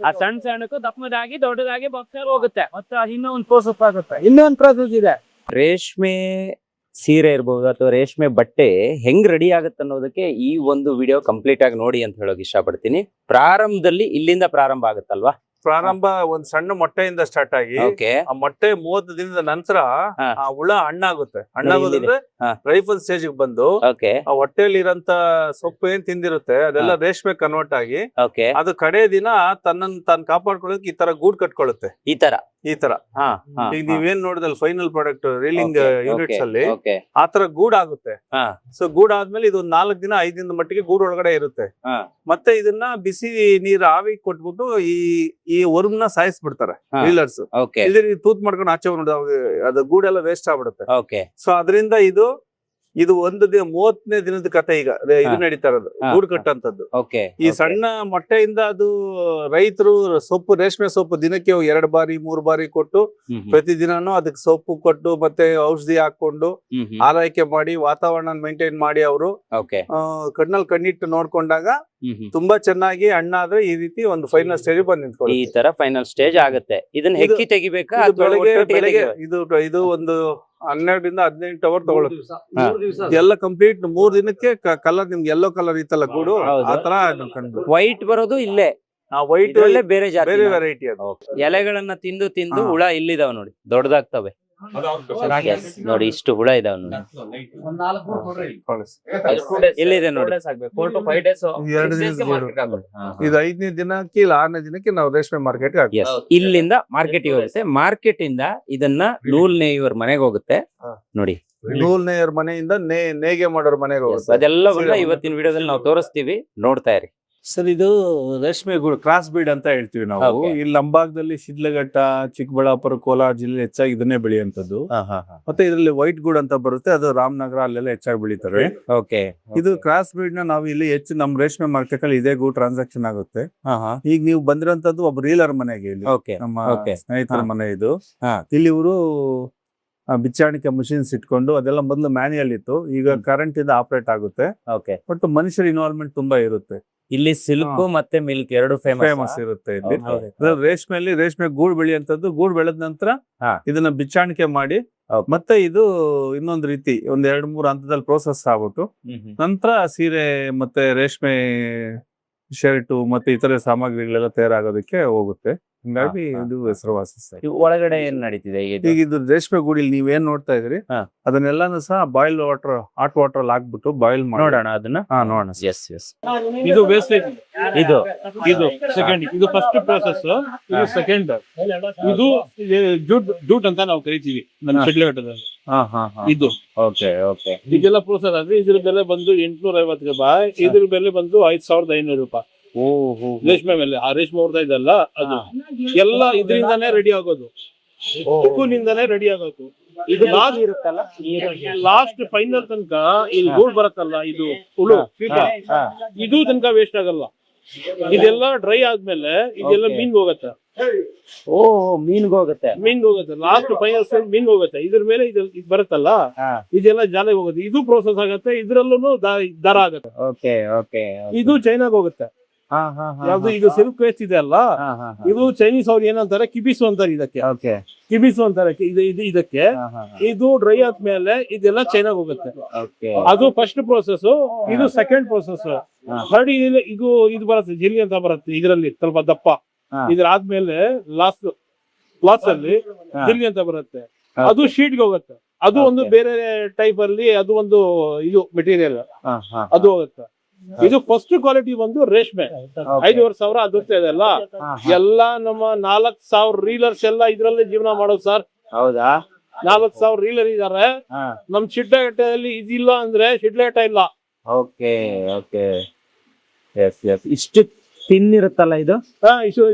[SPEAKER 1] ಆ ಸಣ್ಣಕ್ಕೂ ದಪ್ಪದಾಗಿ ದೊಡ್ಡದಾಗಿ ಬಾಕ್ಸ್ ಹೋಗುತ್ತೆ.
[SPEAKER 2] ಮತ್ತೆ ಇನ್ನೊಂದು ಪ್ರೋಸೆಸ್ ಆಗುತ್ತೆ, ಇನ್ನೊಂದು ಪ್ರೋಸೆಸ್ ಇದೆ.
[SPEAKER 1] ರೇಷ್ಮೆ ಸೀರೆ ಇರ್ಬೋದು ಅಥವಾ ರೇಷ್ಮೆ ಬಟ್ಟೆ ಹೆಂಗ್ ರೆಡಿ ಆಗುತ್ತೆ ಅನ್ನೋದಕ್ಕೆ ಈ ಒಂದು ವಿಡಿಯೋ ಕಂಪ್ಲೀಟ್ ಆಗಿ ನೋಡಿ ಅಂತ ಹೇಳೋಕೆ ಇಷ್ಟಪಡ್ತೀನಿ. ಪ್ರಾರಂಭದಲ್ಲಿ ಇಲ್ಲಿಂದ ಪ್ರಾರಂಭ ಆಗುತ್ತಲ್ವಾ?
[SPEAKER 4] ಪ್ರಾರಂಭ ಒಂದ್ ಸಣ್ಣ ಮೊಟ್ಟೆಯಿಂದ ಸ್ಟಾರ್ಟ್ ಆಗಿ ಆ ಮೊಟ್ಟೆ 30 ದಿನದ ನಂತರ ಆ ಹುಳ ಹಣ್ಣಾಗುತ್ತೆ. ಹಣ್ಣಾಗೋದ್ರೆ ರೈಫಲ್ ಸ್ಟೇಜ್ ಬಂದು ಆ ಹೊಟ್ಟೆಯಲ್ಲಿ ಇರಂತ ಸೊಪ್ಪು ಏನ್ ತಿಂದಿರುತ್ತೆ ಅದೆಲ್ಲ ರೇಷ್ಮೆ ಕನ್ವರ್ಟ್ ಆಗಿ ಅದು ಕಡೆ ದಿನ ತಾನು ಕಾಪಾಡ್ಕೊಳ್ಳೋಕೆ ಈ ತರ ಗೂಡ್ ಕಟ್ಕೊಳ್ಳುತ್ತೆ. ಈ ತರ ಈಗ ನೀವೇನ್ ನೋಡಿದಲ್ಲಿ ಫೈನಲ್ ಪ್ರಾಡಕ್ಟ್ ರೀಲಿಂಗ್ ಯೂನಿಟ್ಸ್ ಅಲ್ಲಿ ಆ ತರ ಗೂಡ್ ಆಗುತ್ತೆ. ಸೊ ಗೂಡ್ ಆದ್ಮೇಲೆ ಇದು 4 ದಿನ 5 ದಿನದ ಮಟ್ಟಿಗೆ ಗೂಡ್ ಒಳಗಡೆ ಇರುತ್ತೆ. ಮತ್ತೆ ಇದನ್ನ ಬಿಸಿ ನೀರ್ ಆವಿ ಕೊಟ್ಬಿಟ್ಟು ಈ ವರ್ಮ್ನ ಸಾಯಿಸ್ಬಿಡ್ತಾರೆ ರೀಲರ್ಸ್. ತೂತ್ ಮಾಡ್ಕೊಂಡು ಆಚೆ ಅದು ಗೂಡೆಲ್ಲ ವೇಸ್ಟ್ ಆಗ್ಬಿಡುತ್ತೆ. ಸೊ ಅದರಿಂದ ಇದು ಒಂದು 30ನೇ ದಿನದ ಕತೆ ಈಗ ಇದು ನಡೀತಾ ಇರೋದು ಗೂಡು ಕಟ್ಟಂತದ್ದು. ಈ ಸಣ್ಣ ಮೊಟ್ಟೆಯಿಂದ ಅದು ರೈತರು ಸೊಪ್ಪು, ರೇಷ್ಮೆ ಸೊಪ್ಪು ದಿನಕ್ಕೆ 2 ಬಾರಿ 3 ಬಾರಿ ಕೊಟ್ಟು ಪ್ರತಿದಿನನೂ ಅದಕ್ಕೆ ಸೊಪ್ಪು ಕೊಟ್ಟು ಮತ್ತೆ ಔಷಧಿ ಹಾಕೊಂಡು ಆರೈಕೆ ಮಾಡಿ ವಾತಾವರಣ ಮೇಂಟೈನ್ ಮಾಡಿ ಅವರು ಕಣ್ಣಲ್ಲಿ ಕಣ್ಣಿಟ್ಟು ನೋಡ್ಕೊಂಡಾಗ ತುಂಬಾ ಚೆನ್ನಾಗಿ ಹಣ್ಣಾದ್ರೆ ಈ ರೀತಿ ಒಂದು ಫೈನಲ್ ಸ್ಟೇಜ್ ಬಂದ್ ನಿಂತ್ಕೊಳ್ಳಿ.
[SPEAKER 1] ಈ ತರ ಫೈನಲ್ ಸ್ಟೇಜ್ ಆಗುತ್ತೆ. ಇದನ್ನ ಹೆಕ್ಕಿ ತೆಗಿಬೇಕಾ?
[SPEAKER 4] ಬೆಳಗ್ಗೆ ಇದು ಒಂದು 12ರಿಂದ 18 ಅವರ್ ತಗೊಳುತ್ತೆ. ಎಲ್ಲ ಕಂಪ್ಲೀಟ್ 3 ದಿನಕ್ಕೆ ಕಲರ್ ನಿಮ್ಗೆ ಯೆಲ್ಲೋ ಕಲರ್ ಇತ್ತಲ್ಲ ಗೂಡು, ಆ ತರ
[SPEAKER 1] ವೈಟ್ ಬರೋದು ಇಲ್ಲೇ.
[SPEAKER 4] ವೈಟ್
[SPEAKER 1] ಬೇರೆ
[SPEAKER 4] ವೆರೈಟಿ ಅದು.
[SPEAKER 1] ಎಲೆಗಳನ್ನ ತಿಂದು ಹುಳ ಇಲ್ಲಿದಾವ್ ನೋಡಿ, ದೊಡ್ಡದಾಗ್ತವೆ ನೋಡಿ. ಇಷ್ಟು ಹುಳ ಇದಾವ್ ನೋಡಿ, ಇಲ್ಲಿದೆ ನೋಡಿ. 4 to 5 days
[SPEAKER 4] ಇದು 5ನೇ ದಿನಕ್ಕೆ ಇಲ್ಲ 6ನೇ ದಿನಕ್ಕೆ ನಾವು ರೇಷ್ಮೆ ಮಾರ್ಕೆಟ್
[SPEAKER 1] ಇಲ್ಲಿಂದ ಮಾರ್ಕೆಟ್ ಹೋಗುತ್ತೆ. ಮಾರ್ಕೆಟ್ ಇಂದ ಇದನ್ನ ನೂಲ್ ನೇಯುವರ್ ಮನೆಗೆ ಹೋಗುತ್ತೆ ನೋಡಿ.
[SPEAKER 4] ನೂಲ್ ನೇಯರ್ ಮನೆಯಿಂದ ನೇಯ್ಗೆ ಮಾಡೋರ್ ಮನೆಗೆ ಹೋಗುತ್ತೆ.
[SPEAKER 1] ಅದೆಲ್ಲವನ್ನ ಇವತ್ತಿನ ವಿಡಿಯೋದಲ್ಲಿ ನಾವು ತೋರಿಸ್ತೀವಿ, ನೋಡ್ತಾ ಇರಿ.
[SPEAKER 4] ಸರ್, ಇದು ರೇಷ್ಮೆ ಗೂಡು ಕ್ರಾಸ್ ಬೀಡ್ ಅಂತ ಹೇಳ್ತೀವಿ ನಾವು. ಇಲ್ಲಿ ಲಂಬಾಗದಲ್ಲಿ ಶಿಡ್ಲಘಟ್ಟ, ಚಿಕ್ಕಬಳ್ಳಾಪುರ, ಕೋಲಾರ ಜಿಲ್ಲೆ ಹೆಚ್ಚಾಗಿ ಇದನ್ನೇ ಬೆಳೆಯುವಂತದ್ದು. ಮತ್ತೆ ಇದರಲ್ಲಿ ವೈಟ್ ಗೂಡ್ ಅಂತ ಬರುತ್ತೆ, ಅದು ರಾಮನಗರ ಅಲ್ಲೆಲ್ಲ ಹೆಚ್ಚಾಗಿ ಬೆಳೀತಾರೆ. ಇದು ಕ್ರಾಸ್ ಬೀಡ್ ನ ನಾವು ಇಲ್ಲಿ ಹೆಚ್ಚು ನಮ್ಮ ರೇಷ್ಮೆ ಮಾರ್ಕೆಟ್ ಅಲ್ಲಿ ಇದೇ ಗೂಡ್ ಟ್ರಾನ್ಸಾಕ್ಷನ್ ಆಗುತ್ತೆ. ಈಗ ನೀವು ಬಂದಿರೋಂತದ್ದು ಒಬ್ಬ ರೀಲರ್ ಮನೆಗೆ, ಇಲ್ಲಿ ನಮ್ಮ ಸ್ನೇಹಿತರ ಮನೆ ಇದು. ಇಲ್ಲಿ ಇವರು ಬಿಚ್ಚಾಣಿಕೆ ಮಷಿನ್ಸ್ ಇಟ್ಕೊಂಡು, ಅದೆಲ್ಲ ಮೊದಲು ಮ್ಯಾನ್ಯಲ್ ಇತ್ತು, ಈಗ ಕರೆಂಟ್ ಇಂದ ಆಪರೇಟ್ ಆಗುತ್ತೆ. ಬಟ್ ಮನುಷ್ಯರ ಇನ್ವಾಲ್ವ್ಮೆಂಟ್ ತುಂಬಾ ಇರುತ್ತೆ.
[SPEAKER 1] ಇಲ್ಲಿ ಸಿಲ್ಕ್ ಮತ್ತೆ ಮಿಲ್ಕ್ ಎರಡು
[SPEAKER 4] ಫೇಮಸ್ ಇರುತ್ತೆ ಇಲ್ಲಿ. ಅದ್ರ ರೇಷ್ಮೆ ಗೂಡು ಬೆಳೆಯುವಂತದ್ದು. ಗೂಡು ಬೆಳೆದ ನಂತರ
[SPEAKER 1] ಹಾ.
[SPEAKER 4] ಇದನ್ನ ಬಿಚ್ಚಾಣಿಕೆ ಮಾಡಿ ಮತ್ತೆ ಇದು ಇನ್ನೊಂದು ರೀತಿ ಒಂದ್ 2-3 ಹಂತದಲ್ಲಿ ಪ್ರೋಸೆಸ್ ಆಗ್ಬಿಟ್ಟು ನಂತರ ಸೀರೆ ಮತ್ತೆ ರೇಷ್ಮೆ ಶರ್ಟು ಮತ್ತೆ ಇತರೆ ಸಾಮಗ್ರಿಗಳೆಲ್ಲ ತಯಾರಾಗೋದಕ್ಕೆ ಹೋಗುತ್ತೆ. ಹಿಂಗಾಗಿ ಇದು ಹೆಸರುವಾಸಿ.
[SPEAKER 1] ಒಳಗಡೆ ಏನ್ ನಡೀತಿದೆ
[SPEAKER 4] ಈಗ ಇದು ರೇಷ್ಮೆ ಗೂಡಿಲಿ ನೀವೇನ್ ನೋಡ್ತಾ ಇದ್ರಿ ಅದನ್ನೆಲ್ಲಾನು ಸಹ ಬಾಯ್ಲ್ ವಾಟರ್ ಹಾಟ್ ವಾಟರ್ ಅಲ್ಲಿ ಹಾಕ್ಬಿಟ್ಟು ಬಾಯ್ಲ್
[SPEAKER 1] ನೋಡೋಣ ಅದನ್ನ.
[SPEAKER 4] ನೋಡೋಣ.
[SPEAKER 1] ಎಸ್ ಎಸ್
[SPEAKER 2] ಇದು ವೇಸ್ಟೇಜ್.
[SPEAKER 1] ಇದು
[SPEAKER 2] ಇದು ಸೆಕೆಂಡ್. ಇದು ಫಸ್ಟ್ ಪ್ರೋಸೆಸ್. ಇದು ಸೆಕೆಂಡ್. ಇದು ಜೂಟ್ ಅಂತ ನಾವು ಕರಿತೀವಿ ನಮ್ಮ ಶಿಡ್ಲಘಟ್ಟದಲ್ಲಿ. ಇದು
[SPEAKER 1] ಓಕೆ ಓಕೆ.
[SPEAKER 2] ಇದೆಲ್ಲ ಪ್ರೋಸೆಸ್ ಆದ್ರೆ ಇದ್ರ ಬೆಲೆ ಬಂದು 850 ರೂಪಾಯಿ. ಇದ್ರ ಬೆಲೆ ಬಂದು 5500 ರೂಪಾಯಿ. ರೇಷ್ಮೆ ಮೇಲೆ ಆ ರೇಷ್ಮೆ ಹೊಡ್ತಾ ಇದಲ್ಲ ಅದು ಎಲ್ಲ ಇದರಿಂದಾನೇ ರೆಡಿ ಆಗೋದು. ಉಕ್ಕುನಿಂದಾನೇ ರೆಡಿ ಆಗೋದು. ಇದು ಲಾಸ್ಟ್ ಫೈನಲ್ ತನಕ ಇಲ್ಲಿ ಗೂಡ್ ಬರತ್ತಲ್ಲ, ಇದು ಹುಳು ಇದು ತನಕ ವೇಸ್ಟ್ ಆಗಲ್ಲ. ಇದೆಲ್ಲ ಡ್ರೈ ಆದ್ಮೇಲೆ ಇದೆಲ್ಲ ಮೀನ್ಗೆ ಹೋಗತ್ತೆ.
[SPEAKER 1] ಮೀನ್ಗೆ ಹೋಗುತ್ತೆ
[SPEAKER 2] ಲಾಸ್ಟ್ ಫೈನಲ್ ಮೀನ್ಗೆ ಹೋಗುತ್ತೆ. ಇದ್ರ ಮೇಲೆ ಇದು ಬರುತ್ತಲ್ಲ ಇದೆಲ್ಲ ಜಾಲಿಗೆ ಹೋಗುತ್ತೆ. ಇದು ಪ್ರೋಸೆಸ್ ಆಗತ್ತೆ. ಇದ್ರಲ್ಲೂ ದರ ಆಗತ್ತೆ.
[SPEAKER 1] Okay okay.
[SPEAKER 2] ಇದು ಚೈನಾಗ್ ಹೋಗುತ್ತೆ. ಯಾವ್ದು ಇದು ಸಿಲ್ಕ್ ವೇಸ್ಟ್ ಇದೆ ಅಲ್ಲ, ಇದು ಚೈನೀಸ್ ಅವ್ರು ಏನಂತಾರೆ ಕಿಬಿಸು ಅಂತಾರೆ. ಇದಕ್ಕೆ ಕಿಬಿಸು ಅಂತಾರೆ. ಇದಕ್ಕೆ ಇದು ಡ್ರೈ ಆದ್ಮೇಲೆ ಇದೆಲ್ಲ ಚೈನಾಗ್ ಹೋಗುತ್ತೆ. ಅದು ಫಸ್ಟ್ ಪ್ರೋಸೆಸ್. ಇದು ಸೆಕೆಂಡ್ ಪ್ರೋಸೆಸ್. ಥರ್ಡ್ ಇದು ಬರುತ್ತೆ ಜಿಲಿ ಅಂತ ಬರುತ್ತೆ. ಇದರಲ್ಲಿ ಸ್ವಲ್ಪ ದಪ್ಪ. ಇದ್ರ ಆದ್ಮೇಲೆ ಲಾಸ್ಟ್ ಕ್ಲಾಸ್ ಅಲ್ಲಿ ಜಿಲಿ ಅಂತ ಬರುತ್ತೆ. ಅದು ಶೀಟ್ಗೆ ಹೋಗುತ್ತೆ. ಅದು ಒಂದು ಬೇರೆ ಟೈಪ್ ಅಲ್ಲಿ ಅದು ಒಂದು ಇದು ಮೆಟೀರಿಯಲ್ ಅದು ಹೋಗುತ್ತೆ. ಇದು ಫಸ್ಟ್ ಕ್ವಾಲಿಟಿ ಬಂದು ರೇಷ್ಮೆ 5,500 ಅದುತ್ತೆ ಇದೆಲ್ಲ. ಎಲ್ಲ ನಮ್ಮ 4,000 ರೀಲರ್ಸ್ ಎಲ್ಲ ಇದ್ರಲ್ಲಿ ಜೀವನ ಮಾಡೋದು ಸರ್.
[SPEAKER 1] ಹೌದಾ?
[SPEAKER 2] 4,000 ರೀಲರ್ ಇದಾರೆ. ನಮ್ ಶಿಡ್ಲಘಟ್ಟದಲ್ಲಿ ಇದಿಲ್ಲ ಅಂದ್ರೆ ಶಿಡ್ಲಘಟ್ಟ ಇಲ್ಲ.
[SPEAKER 1] Okay okay. Yes yes. ಇಷ್ಟು ತಿನ್ನಿರುತ್ತಲ್ಲ ಇದು.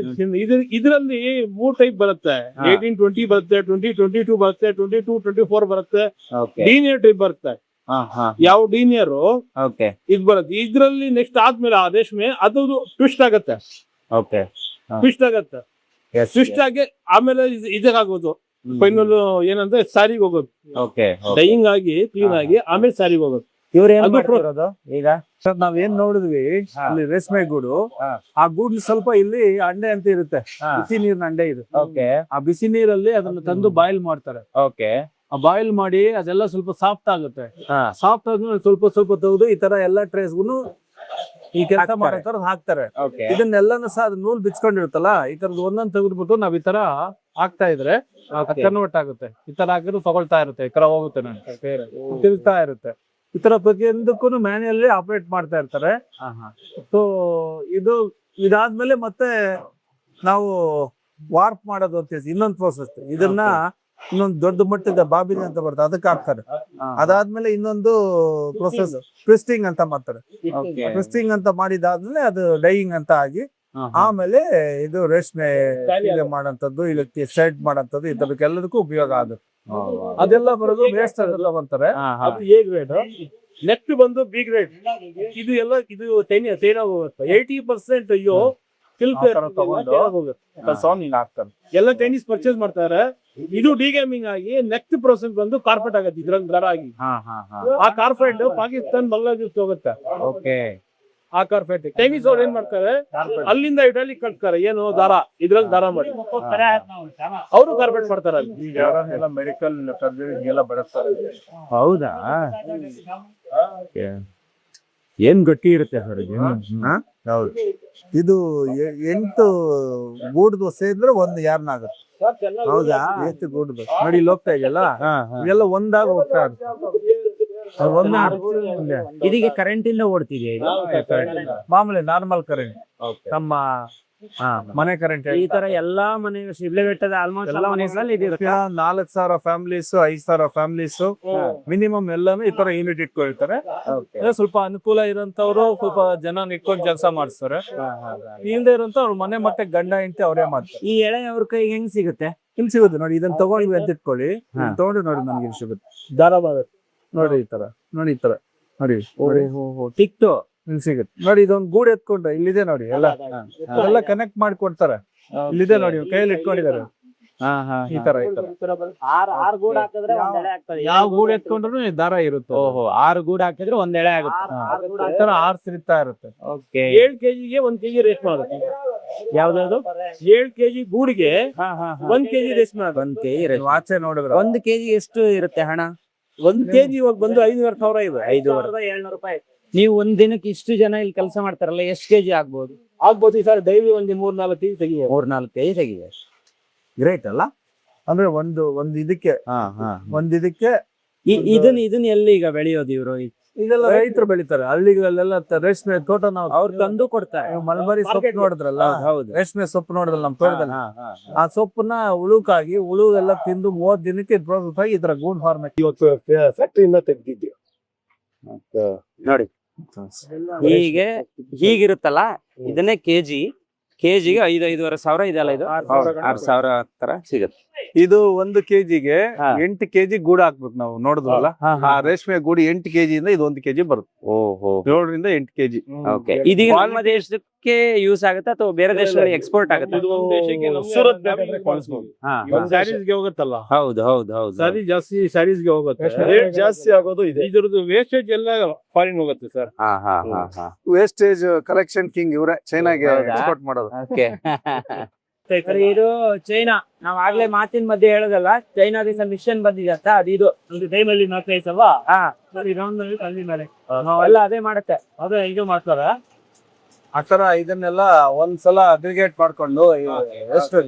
[SPEAKER 2] ಇದ್ರಲ್ಲಿ 3 ಟೈಪ್ ಬರುತ್ತೆ. 1820 ಬರುತ್ತೆ, 2022 ಬರುತ್ತೆ, 2224 ಬರುತ್ತೆ. ಡೀನಿಯರ್ ಟೈಪ್ ಬರುತ್ತೆ. ಯಾವ ಡೀನಿಯರ್ ಇದು ಬರುತ್ತೆ. ಇದ್ರಲ್ಲಿ ನೆಕ್ಸ್ಟ್ ಆದ್ಮೇಲೆ ಆ ರೇಷ್ಮೆ ಅದು ಟ್ವಿಸ್ಟ್ ಆಗತ್ತೆ. ಟ್ವಿಸ್ಟ್ ಆಗತ್ತೆ. ಟ್ವಿಸ್ಟ್ ಆಗಿ ಆಮೇಲೆ ಇದಕ್ಕಾಗೋದು ಫೈನಲ್ ಏನಂದ್ರೆ ಸ್ಯಾರಿಗೆ ಹೋಗೋದು. ಡೈಯಿಂಗ್ ಆಗಿ ಕ್ಲೀನ್ ಆಗಿ ಆಮೇಲೆ ಸ್ಯಾರಿಗೆ ಹೋಗೋದು.
[SPEAKER 1] ಈಗ
[SPEAKER 4] ಸರ್ ನಾವೇನ್ ನೋಡಿದ್ವಿ ಅಲ್ಲಿ ರೇಷ್ಮೆ ಗೂಡು. ಆ ಗೂಡ್ಲಿ ಸ್ವಲ್ಪ ಇಲ್ಲಿ ಅಂಡೆ ಅಂತ ಇರುತ್ತೆ. ಬಿಸಿ ನೀರಿನ ಅಂಡೆ ಇದು. ಆ ಬಿಸಿ ನೀರಲ್ಲಿ ಅದನ್ನ ತಂದು ಬಾಯ್ಲ್ ಮಾಡ್ತಾರೆ. ಬಾಯ್ಲ್ ಮಾಡಿ ಅದೆಲ್ಲ ಸ್ವಲ್ಪ ಸಾಫ್ಟ್ ಆಗುತ್ತೆ. ಸಾಫ್ಟ್ ಆದ್ಮೇಲೆ ಸ್ವಲ್ಪ ತೆಗೆದು ಈ ತರ ಎಲ್ಲಾ ಟ್ರೇಸ್ಗೂ ಈ ಕೆಲಸ ಮಾಡೋ ತರ ಹಾಕ್ತಾರೆ. ಇದನ್ನೆಲ್ಲಾನು ಸಹ ಅದು ನೂಲ್ ಬಿಚ್ಕೊಂಡಿರುತ್ತಲ್ಲ, ಈ ತರದ್ ಒಂದೊಂದ್ ತೆಗೆದ್ಬಿಟ್ಟು ನಾವ್ ಈ ತರ ಹಾಕ್ತಾ ಇದ್ರೆ ಕನ್ವರ್ಟ್ ಆಗುತ್ತೆ. ಈ ತರ ಹಾಕಿದ್ರು ತಗೊಳ್ತಾ ಇರುತ್ತೆ. ಈ ತರ ಹೋಗುತ್ತೆ ತಿರುಗ್ತಾ ಇರುತ್ತೆ. ಈ ತರ ಪ್ರತಿಯೊಂದಕ್ಕೂ ಮ್ಯಾನ್ಯಲಿ ಆಪರೇಟ್ ಮಾಡ್ತಾ ಇರ್ತಾರೆ. ಸೊ ಇದಾದ್ಮೇಲೆ ಮತ್ತೆ ನಾವು ವಾರ್ಪ್ ಮಾಡೋದು ಅಂತ ಇನ್ನೊಂದು ಪ್ರೋಸೆಸ್. ಇದನ್ನ ಇನ್ನೊಂದು ದೊಡ್ಡ ಮಟ್ಟದ ಬಾಬಿನ್ ಅಂತ ಬರ್ತದೆ, ಅದಕ್ಕೆ ಹಾಕ್ತಾರೆ. ಅದಾದ್ಮೇಲೆ ಇನ್ನೊಂದು ಪ್ರೊಸೆಸ್ ಟ್ವಿಸ್ಟಿಂಗ್ ಅಂತ ಮಾಡ್ತಾರೆ. ಟ್ವಿಸ್ಟಿಂಗ್ ಅಂತ ಮಾಡಿದಾದ್ಮೇಲೆ ಅದು ಡೈಯಿಂಗ್ ಅಂತ ಆಗಿ ಆಮೇಲೆ ಇದು ರೇಷ್ಮೆ ಮಾಡಂತದ್ದು, ಇದಕ್ಕೆ ಶರ್ಟ್ ಮಾಡಂತದ್ದು, ಇದಕ್ಕೆಲ್ಲದಕ್ಕೂ ಉಪಯೋಗ ಆಗುತ್ತೆ. ಅದೆಲ್ಲ ಬರೋದು ವೇಸ್ಟ್ ಅದೆಲ್ಲ ಬರ್ತಾರೆ.
[SPEAKER 2] ಅದು ಎ ಗ್ರೇಡ್. ನೆಕ್ಸ್ಟ್ ಬಂದು ಬಿ ಗ್ರೇಡ್. ಇದು ಎಲ್ಲ ಇದು ತೈನ ಹೋಗುತ್ತೆ. 80% ಅಯ್ಯೋ ಎಲ್ಲ ಚೈನೀಸ್ ಪರ್ಚೇಸ್ ಮಾಡ್ತಾರೆ. ಇದು ಡಿಗೇಮಿಂಗ್ ಆಗಿ ನೆಕ್ಸ್ಟ್ ಪ್ರೋಸೆಸ್ ಬಂದು ಕಾರ್ಪೆಟ್ ಆಗತ್ತೆ. ಇದ್ರಲ್ಲಿ ದರ ಆಗಿ ಆ ಕಾರ್ಪೆಟ್ ಪಾಕಿಸ್ತಾನ ಬಾಂಗ್ಲಾದೇಶ ಹೋಗುತ್ತೆ. ಆ ಕಾರ್ಪೆಟ್ ಚೈನೀಸ್ ಅವ್ರು ಏನ್ ಮಾಡ್ತಾರೆ, ಅಲ್ಲಿಂದ ಇಟಲಿ ಕಟ್ತಾರೆ. ಏನು ದಾರ, ಇದ್ರಲ್ಲಿ ದಾರ ಮಾಡಿ ಅವರು ಕಾರ್ಪೆಟ್ ಮಾಡ್ತಾರೆ.
[SPEAKER 4] ಎಲ್ಲ ಮೆಡಿಕಲ್ ಎಲ್ಲ ಬಳಸ್ತಾರೆ.
[SPEAKER 1] ಹೌದಾ? ಏನ್ ಗಟ್ಟಿ ಇರುತ್ತೆ ಸರ್ ಇದು?
[SPEAKER 7] ಹೌದು. ಇದು 8 ಗೂಡ್ದು ಸೇರಿದ್ರೆ ಒಂದು ಯಾರ್ನ ಆಗುತ್ತೆ. ಹೌದಾ? 8 ಗೂಡ್ದು ನೋಡಿ ಇಲ್ಲಿ ಹೋಗ್ತಾ ಇದೆಯಲ್ಲ, ಇವೆಲ್ಲ ಒಂದಾಗ ಹೋಗ್ತಾ ಇರುತ್ತೆ.
[SPEAKER 1] ಇದೀಗ ಕರೆಂಟ್ ಇಂದ ಓಡ್ತಿದೆ.
[SPEAKER 7] ಮಾಮೂಲಿ ನಾರ್ಮಲ್ ಕರೆಂಟ್, ನಮ್ಮ ಮನೆ ಕರೆಂಟ್.
[SPEAKER 1] ಈ ತರ ಎಲ್ಲಾ ಮನೆ ಶಿಡ್ಲಘಟ್ಟದ ಆಲ್ಮೋಸ್ಟ್ ಎಲ್ಲ ಮನೆಗಳಲ್ಲಿ ಇದಿರುತ್ತೆ.
[SPEAKER 7] 4,000 ಫ್ಯಾಮಿಲೀಸ್, 5,000 ಫ್ಯಾಮಿಲೀಸ್ ಮಿನಿಮಮ್ ಎಲ್ಲಾನು ಈ ತರ ಯೂನಿಟ್ ಇಟ್ಕೊಂಡಿರ್ತಾರೆ. ಸ್ವಲ್ಪ ಅನುಕೂಲ ಇರೋಂತವ್ರು ಸ್ವಲ್ಪ ಜನ ಇಟ್ಕೊಂಡು ಕೆಲಸ ಮಾಡಿಸ್ತಾರೆ. ಇಲ್ದೇ ಇರೋಂತ ಅವ್ರ ಮನೆ ಮತ್ತೆ ಗಂಡ ಹೆಂಡತಿ ಅವರೇ ಮಾಡ್ತಾರೆ.
[SPEAKER 1] ಈ ಎಳೆ ಅವ್ರ ಕೈಗೆ ಹೆಂಗ್ ಸಿಗುತ್ತೆ?
[SPEAKER 7] ಇಲ್ಲಿ ಸಿಗುತ್ತೆ ನೋಡಿ. ಇದನ್ನ ತಗೊಂಡ್ವಿ ಅಂತ ಇಟ್ಕೊಳ್ಳಿ, ತಗೊಂಡು ನೋಡಿ ನನ್ಗೆ ಇಲ್ಲಿ ಸಿಗುತ್ತೆ. ದಾರ ಮಾಡುತ್ತೆ ನೋಡಿ. ಈ ತರ ನೋಡಿ, ಈ ತರ ನೋಡಿ
[SPEAKER 1] ಟಿಕ್ಟು
[SPEAKER 7] ಇಲ್ಲಿ ಸಿಗುತ್ತೆ ನೋಡಿ. ಇದೊಂದು ಗೂಡು ಎತ್ಕೊಂಡ್ರೆ ಇಲ್ಲಿದೆ ನೋಡಿ. ಎಲ್ಲ ಕನೆಕ್ಟ್ ಮಾಡಿ ಕೊಡ್ತಾರೆ. ಇಲ್ಲಿದೆ ನೋಡಿ, ಕೈಯಲ್ಲಿ ಇಟ್ಕೊಂಡಿದ್ದಾರೆ. ಈ ತರ ಯಾವ ಗೂಡು ಎತ್ಕೊಂಡ್ರು ದಾರ ಇರುತ್ತೆ.
[SPEAKER 1] ಓಹೋ 6 ಗೂಡು ಹಾಕಿದ್ರೆ ಒಂದ್ ಎಳೆ ಆಗುತ್ತೆ.
[SPEAKER 7] ಈ ತರ 6 ಸಿಗ್ತಾ ಇರುತ್ತೆ.
[SPEAKER 1] ಓಕೆ
[SPEAKER 2] 7 ಕೆಜಿಗೆ 1 ಕೆಜಿ ರೇಷ್ಮೆ ಆಗುತ್ತೆ. ಯಾವ್ದಾದ್ರು 7 ಕೆಜಿ ಗೂಡಿಗೆ 1 ಕೆಜಿ ರೇಷ್ಮೆ ಆಗುತ್ತೆ.
[SPEAKER 1] 1 ಕೆಜಿ
[SPEAKER 7] ಆಚೆ ನೋಡಿದ್ರೆ
[SPEAKER 1] 1 ಕೆಜಿ ಎಷ್ಟು ಇರುತ್ತೆ ಹಣ?
[SPEAKER 2] 1 ಕೆಜಿ ಇವಾಗ ಬಂದು 5,500 ಇದೆ.
[SPEAKER 1] 5,700 ರೂಪಾಯಿ. ನೀವು ಒಂದ್ ದಿನಕ್ಕೆ ಇಷ್ಟು ಜನ ಇಲ್ಲಿ ಕೆಲಸ ಮಾಡ್ತಾರಲ್ಲ, ಎಷ್ಟು ಕೆಜಿ ಆಗ್ಬೋದು?
[SPEAKER 2] ಆಗ್ಬೋದು ಈ ಸರ್ ಡೈಲಿ ಒಂದು 3-4 ಕೆಜಿ ತೆಗಿಯ.
[SPEAKER 1] 3-4 ಕೆಜಿ ತೆಗಿದೆ. ಗ್ರೇಟ್ ಅಲ್ಲ?
[SPEAKER 7] ಅಂದ್ರೆ ಒಂದ್ ಇದಕ್ಕೆ
[SPEAKER 1] ಇದನ್ನ ಎಲ್ಲಿ ಈಗ ಬೆಳೆಯೋದು ಇವರು?
[SPEAKER 7] ಇದೆಲ್ಲ ರೈತರು ಬೆಳಿತಾರೆ ಹಳ್ಳಿಗಳಲ್ಲೆಲ್ಲ ರೇಷ್ಮೆ ತೋಟ. ನಾವು
[SPEAKER 1] ಅವ್ರು ತಂದು ಕೊಡ್ತಾರೆ.
[SPEAKER 7] ಮಲ್ಬರಿ ಸೊಪ್ಪು ನೋಡಿದ್ರಲ್ಲ,
[SPEAKER 1] ಹೌದು.
[SPEAKER 7] ರೇಷ್ಮೆ ಸೊಪ್ಪು ನೋಡಿದ್ರಲ್ಲ ನಮ್ಮ ತೋಟದಲ್ಲಿ, ಆ ಸೊಪ್ಪನ್ನ ಹುಳುಕಾಗಿ ಹುಳು ಎಲ್ಲ ತಿಂದು 30 ದಿನಕ್ಕೆ ಪ್ರೋಸೆಸ್ ಆಗಿ ಈ ತರ ಗೂಡ್ ಫಾರ್ಮೇಟ್
[SPEAKER 2] ಇವತ್ತು ಫ್ಯಾಕ್ಟರಿಯಿಂದ ತೆಗ್ದಿದ್ದೀವಿ
[SPEAKER 1] ನೋಡಿ. ಹೀಗಿರುತ್ತಲ್ಲ, ಇದನ್ನೇ ಕೆಜಿಗೆ 5,500 ಸಾವಿರ ಇದೆಲ್ಲ. ಇದು 6,000 ತರ ಸಿಗುತ್ತೆ.
[SPEAKER 7] ಇದು 1 ಕೆಜಿಗೆ 8 ಕೆಜಿ ಗೂಡು ಹಾಕ್ಬೇಕು. ನಾವು ನೋಡಿದ್ವಲ್ಲ ಆ ರೇಷ್ಮೆ ಗೂಡು 8 ಕೆಜಿಯಿಂದ ಇದು 1 ಕೆಜಿ ಬರುತ್ತೆ.
[SPEAKER 1] ಓಹೋ
[SPEAKER 7] 7ರಿಂದ 8 ಕೆಜಿ.
[SPEAKER 1] ಓಕೆ. ಇದೀಗ ನಮ್ಮ ದೇಶಕ್ಕೆ ಯೂಸ್ ಆಗುತ್ತೆ ಅಥವಾ ಬೇರೆ ದೇಶಗಳಿಗೆ ಎಕ್ಸ್ಪೋರ್ಟ್ ಆಗುತ್ತೆ?
[SPEAKER 2] ಸೂರತ್ ಸ್ಯಾರೀಸ್ಗೆ ಹೋಗುತ್ತಲ್ಲ,
[SPEAKER 1] ಹೌದು.
[SPEAKER 2] ಸ್ಯಾರಿ ಜಾಸ್ತಿ ಸ್ಯಾರೀಸ್ಗೆ ಹೋಗುತ್ತೆ. ರೇಟ್ ಜಾಸ್ತಿ ಆಗೋದು ಇದೆ. ಇದ್ರದ್ದು ವೇಸ್ಟೇಜ್ ಎಲ್ಲ ಫಾರಿನ್ ಹೋಗುತ್ತೆ ಸರ್.
[SPEAKER 7] ವೇಸ್ಟೇಜ್ ಕಲೆಕ್ಷನ್ ಕಿಂಗ್ ಇವರೇ, ಚೈನಾಗೆ ಎಕ್ಸ್ಪೋರ್ಟ್ ಮಾಡೋದು.
[SPEAKER 1] ಓಕೆ. ಇದು ಚೈನಾ, ನಾವ್ ಆಗ್ಲೇ ಮಾತಿನ ಮಧ್ಯೆ ಹೇಳೋದಲ್ಲ, ಚೈನಾದಿಂದ ಮಿಷನ್ ಬಂದಿದೆ ಅಂತ. ಅದು
[SPEAKER 2] ಒಂದು ಟೈಮಲ್ಲಿ 4-5 ಸಲ
[SPEAKER 1] ಎಲ್ಲ ಅದೇ ಮಾಡುತ್ತೆ.
[SPEAKER 2] ಅದೇ ಈಗ ಮಾಡ್ತಾರ.
[SPEAKER 7] ಆತರ ಇದನ್ನೆಲ್ಲ ಒಂದ್ಸಲ ಅಗ್ರಿಗೇಟ್ ಮಾಡ್ಕೊಂಡು ಎಷ್ಟು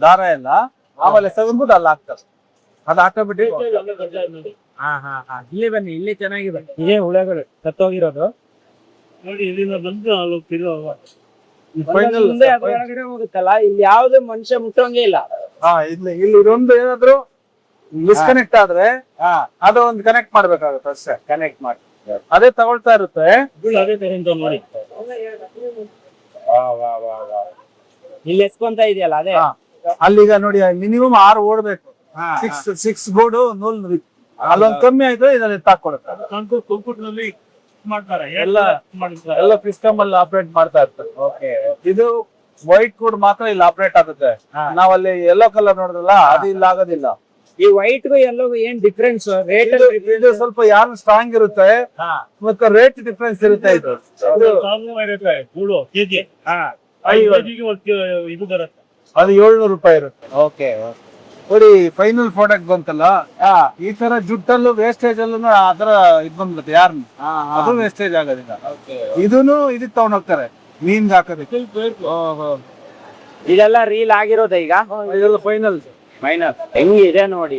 [SPEAKER 7] ದಾರ ಎಲ್ಲ ಆಮೇಲೆ ತೆಗೆದ್ಬಿಟ್ಟು ಅಲ್ಲಿ ಹಾಕ್ತಾರೆ. ಅದು ಆಟೋಮೆಟಿಕ್.
[SPEAKER 1] ಇಲ್ಲಿ ಬನ್ನಿ, ಇಲ್ಲಿ ಚೆನ್ನಾಗಿದೆ. ಇದೇ ಹುಳಗಳು ಸತ್ತೋಗಿರೋದು
[SPEAKER 2] ನೋಡಿ. ಇಲ್ಲಿಂದ ಬಂದು ಅಲ್ಲಿ ಹೋಗ್ತಿರೋ
[SPEAKER 1] ಮುಂದೆ ಅದ್ರೊಳಗಡೆ ಹೋಗುತ್ತಲ್ಲ, ಇಲ್ಲಿ ಯಾವ್ದು ಮನುಷ್ಯ ಮುಟ್ಟೋಂಗೆ ಇಲ್ಲ.
[SPEAKER 7] ಇಲ್ಲಿ ಇದೊಂದು ಏನಾದ್ರು ಡಿಸ್ಕನೆಕ್ಟ್ ಆದ್ರೆ ಅದು ಒಂದು ಕನೆಕ್ಟ್ ಮಾಡ್ಬೇಕಾಗುತ್ತೆ ಅಷ್ಟೇ.
[SPEAKER 1] ಕನೆಕ್ಟ್ ಮಾಡಿ
[SPEAKER 7] ಅದೇ ತಗೊಳ್ತಾ ಇರುತ್ತೆ.
[SPEAKER 2] ಅದೇ ತಗೊಂತ ನೋಡಿ.
[SPEAKER 1] ಇಲ್ಲಿ ಎಸ್ಕೊಂತ ಇದೆಯಲ್ಲ ಅದೇ.
[SPEAKER 7] ಅಲ್ಲಿಗ ನೋಡಿ ಮಿನಿಮಮ್ 6 ಓಡ್ಬೇಕು. 6 ಬೋರ್ಡು ನೂಲ್ ಅಲ್ಲೊಂದು ಕಮ್ಮಿ ಆಯ್ತು, ಇದ್ರಲ್ಲಿ ಎತ್ತಾಕೊಡುತ್ತೆ.
[SPEAKER 2] ಕಂಪ್ಯೂಟರ್ ನಲ್ಲಿ ಮಾಡ್ತಾರೆ
[SPEAKER 7] ಎಲ್ಲ ಸಿಸ್ಟಮ್ ಅಲ್ಲಿ ಆಪರೇಟ್ ಮಾಡ್ತಾ ಇರ್ತಾರೆ. ಇದು ವೈಟ್ ಕೋಡ್ ಮಾತ್ರ ಇಲ್ಲಿ ಆಪರೇಟ್ ಆಗುತ್ತೆ. ನಾವಲ್ಲಿ ಯೆಲ್ಲೋ ಕಲರ್ ನೋಡಿದ್ರಲ್ಲ, ಅದು ಇಲ್ಲಿ ಆಗೋದಿಲ್ಲ.
[SPEAKER 1] ಈ ವೈಟ್ ಎಲ್ಲೋ ಏನ್ ಡಿಫ್ರೆನ್ಸ್? ರೇಟ್
[SPEAKER 7] ಇದು ಸ್ವಲ್ಪ ಯಾರು ಸ್ಟ್ರಾಂಗ್ ಇರುತ್ತೆ ಮತ್ತೆ ರೇಟ್ ಡಿಫ್ರೆನ್ಸ್ ಇರುತ್ತೆ. ಇದು
[SPEAKER 2] ಇದು ಬರುತ್ತೆ,
[SPEAKER 7] ಅದು 700 ರೂಪಾಯಿ ಇರುತ್ತೆ.
[SPEAKER 1] ಓಕೆ.
[SPEAKER 7] ನೋಡಿ ಫೈನಲ್ ಪ್ರಾಡಕ್ಟ್ ಬಂತಲ್ಲ, ಈ ತರ ಜುಟ್ಟಲ್ಲೂ ವೇಸ್ಟೇಜ್ ಅಲ್ಲೂ ಆತರ ಇದ್ ಬಂದ್ಬಿಡುತ್ತೆ. ಯಾರನ್ನ ಅದು ವೇಸ್ಟೇಜ್ ಆಗೋದಿಲ್ಲ. ಇದನ್ನು ಇದಕ್ ತಗೊಂಡ್ ಹೋಗ್ತಾರೆ ಮೀನ್ಗೆ ಹಾಕೋದಕ್ಕೆ.
[SPEAKER 1] ಇದೆಲ್ಲ ರೀಲ್ ಆಗಿರೋದ ಈಗ?
[SPEAKER 7] ಇದೆಲ್ಲ ಫೈನಲ್
[SPEAKER 1] ಹೆಂಗಿದೆ ನೋಡಿ.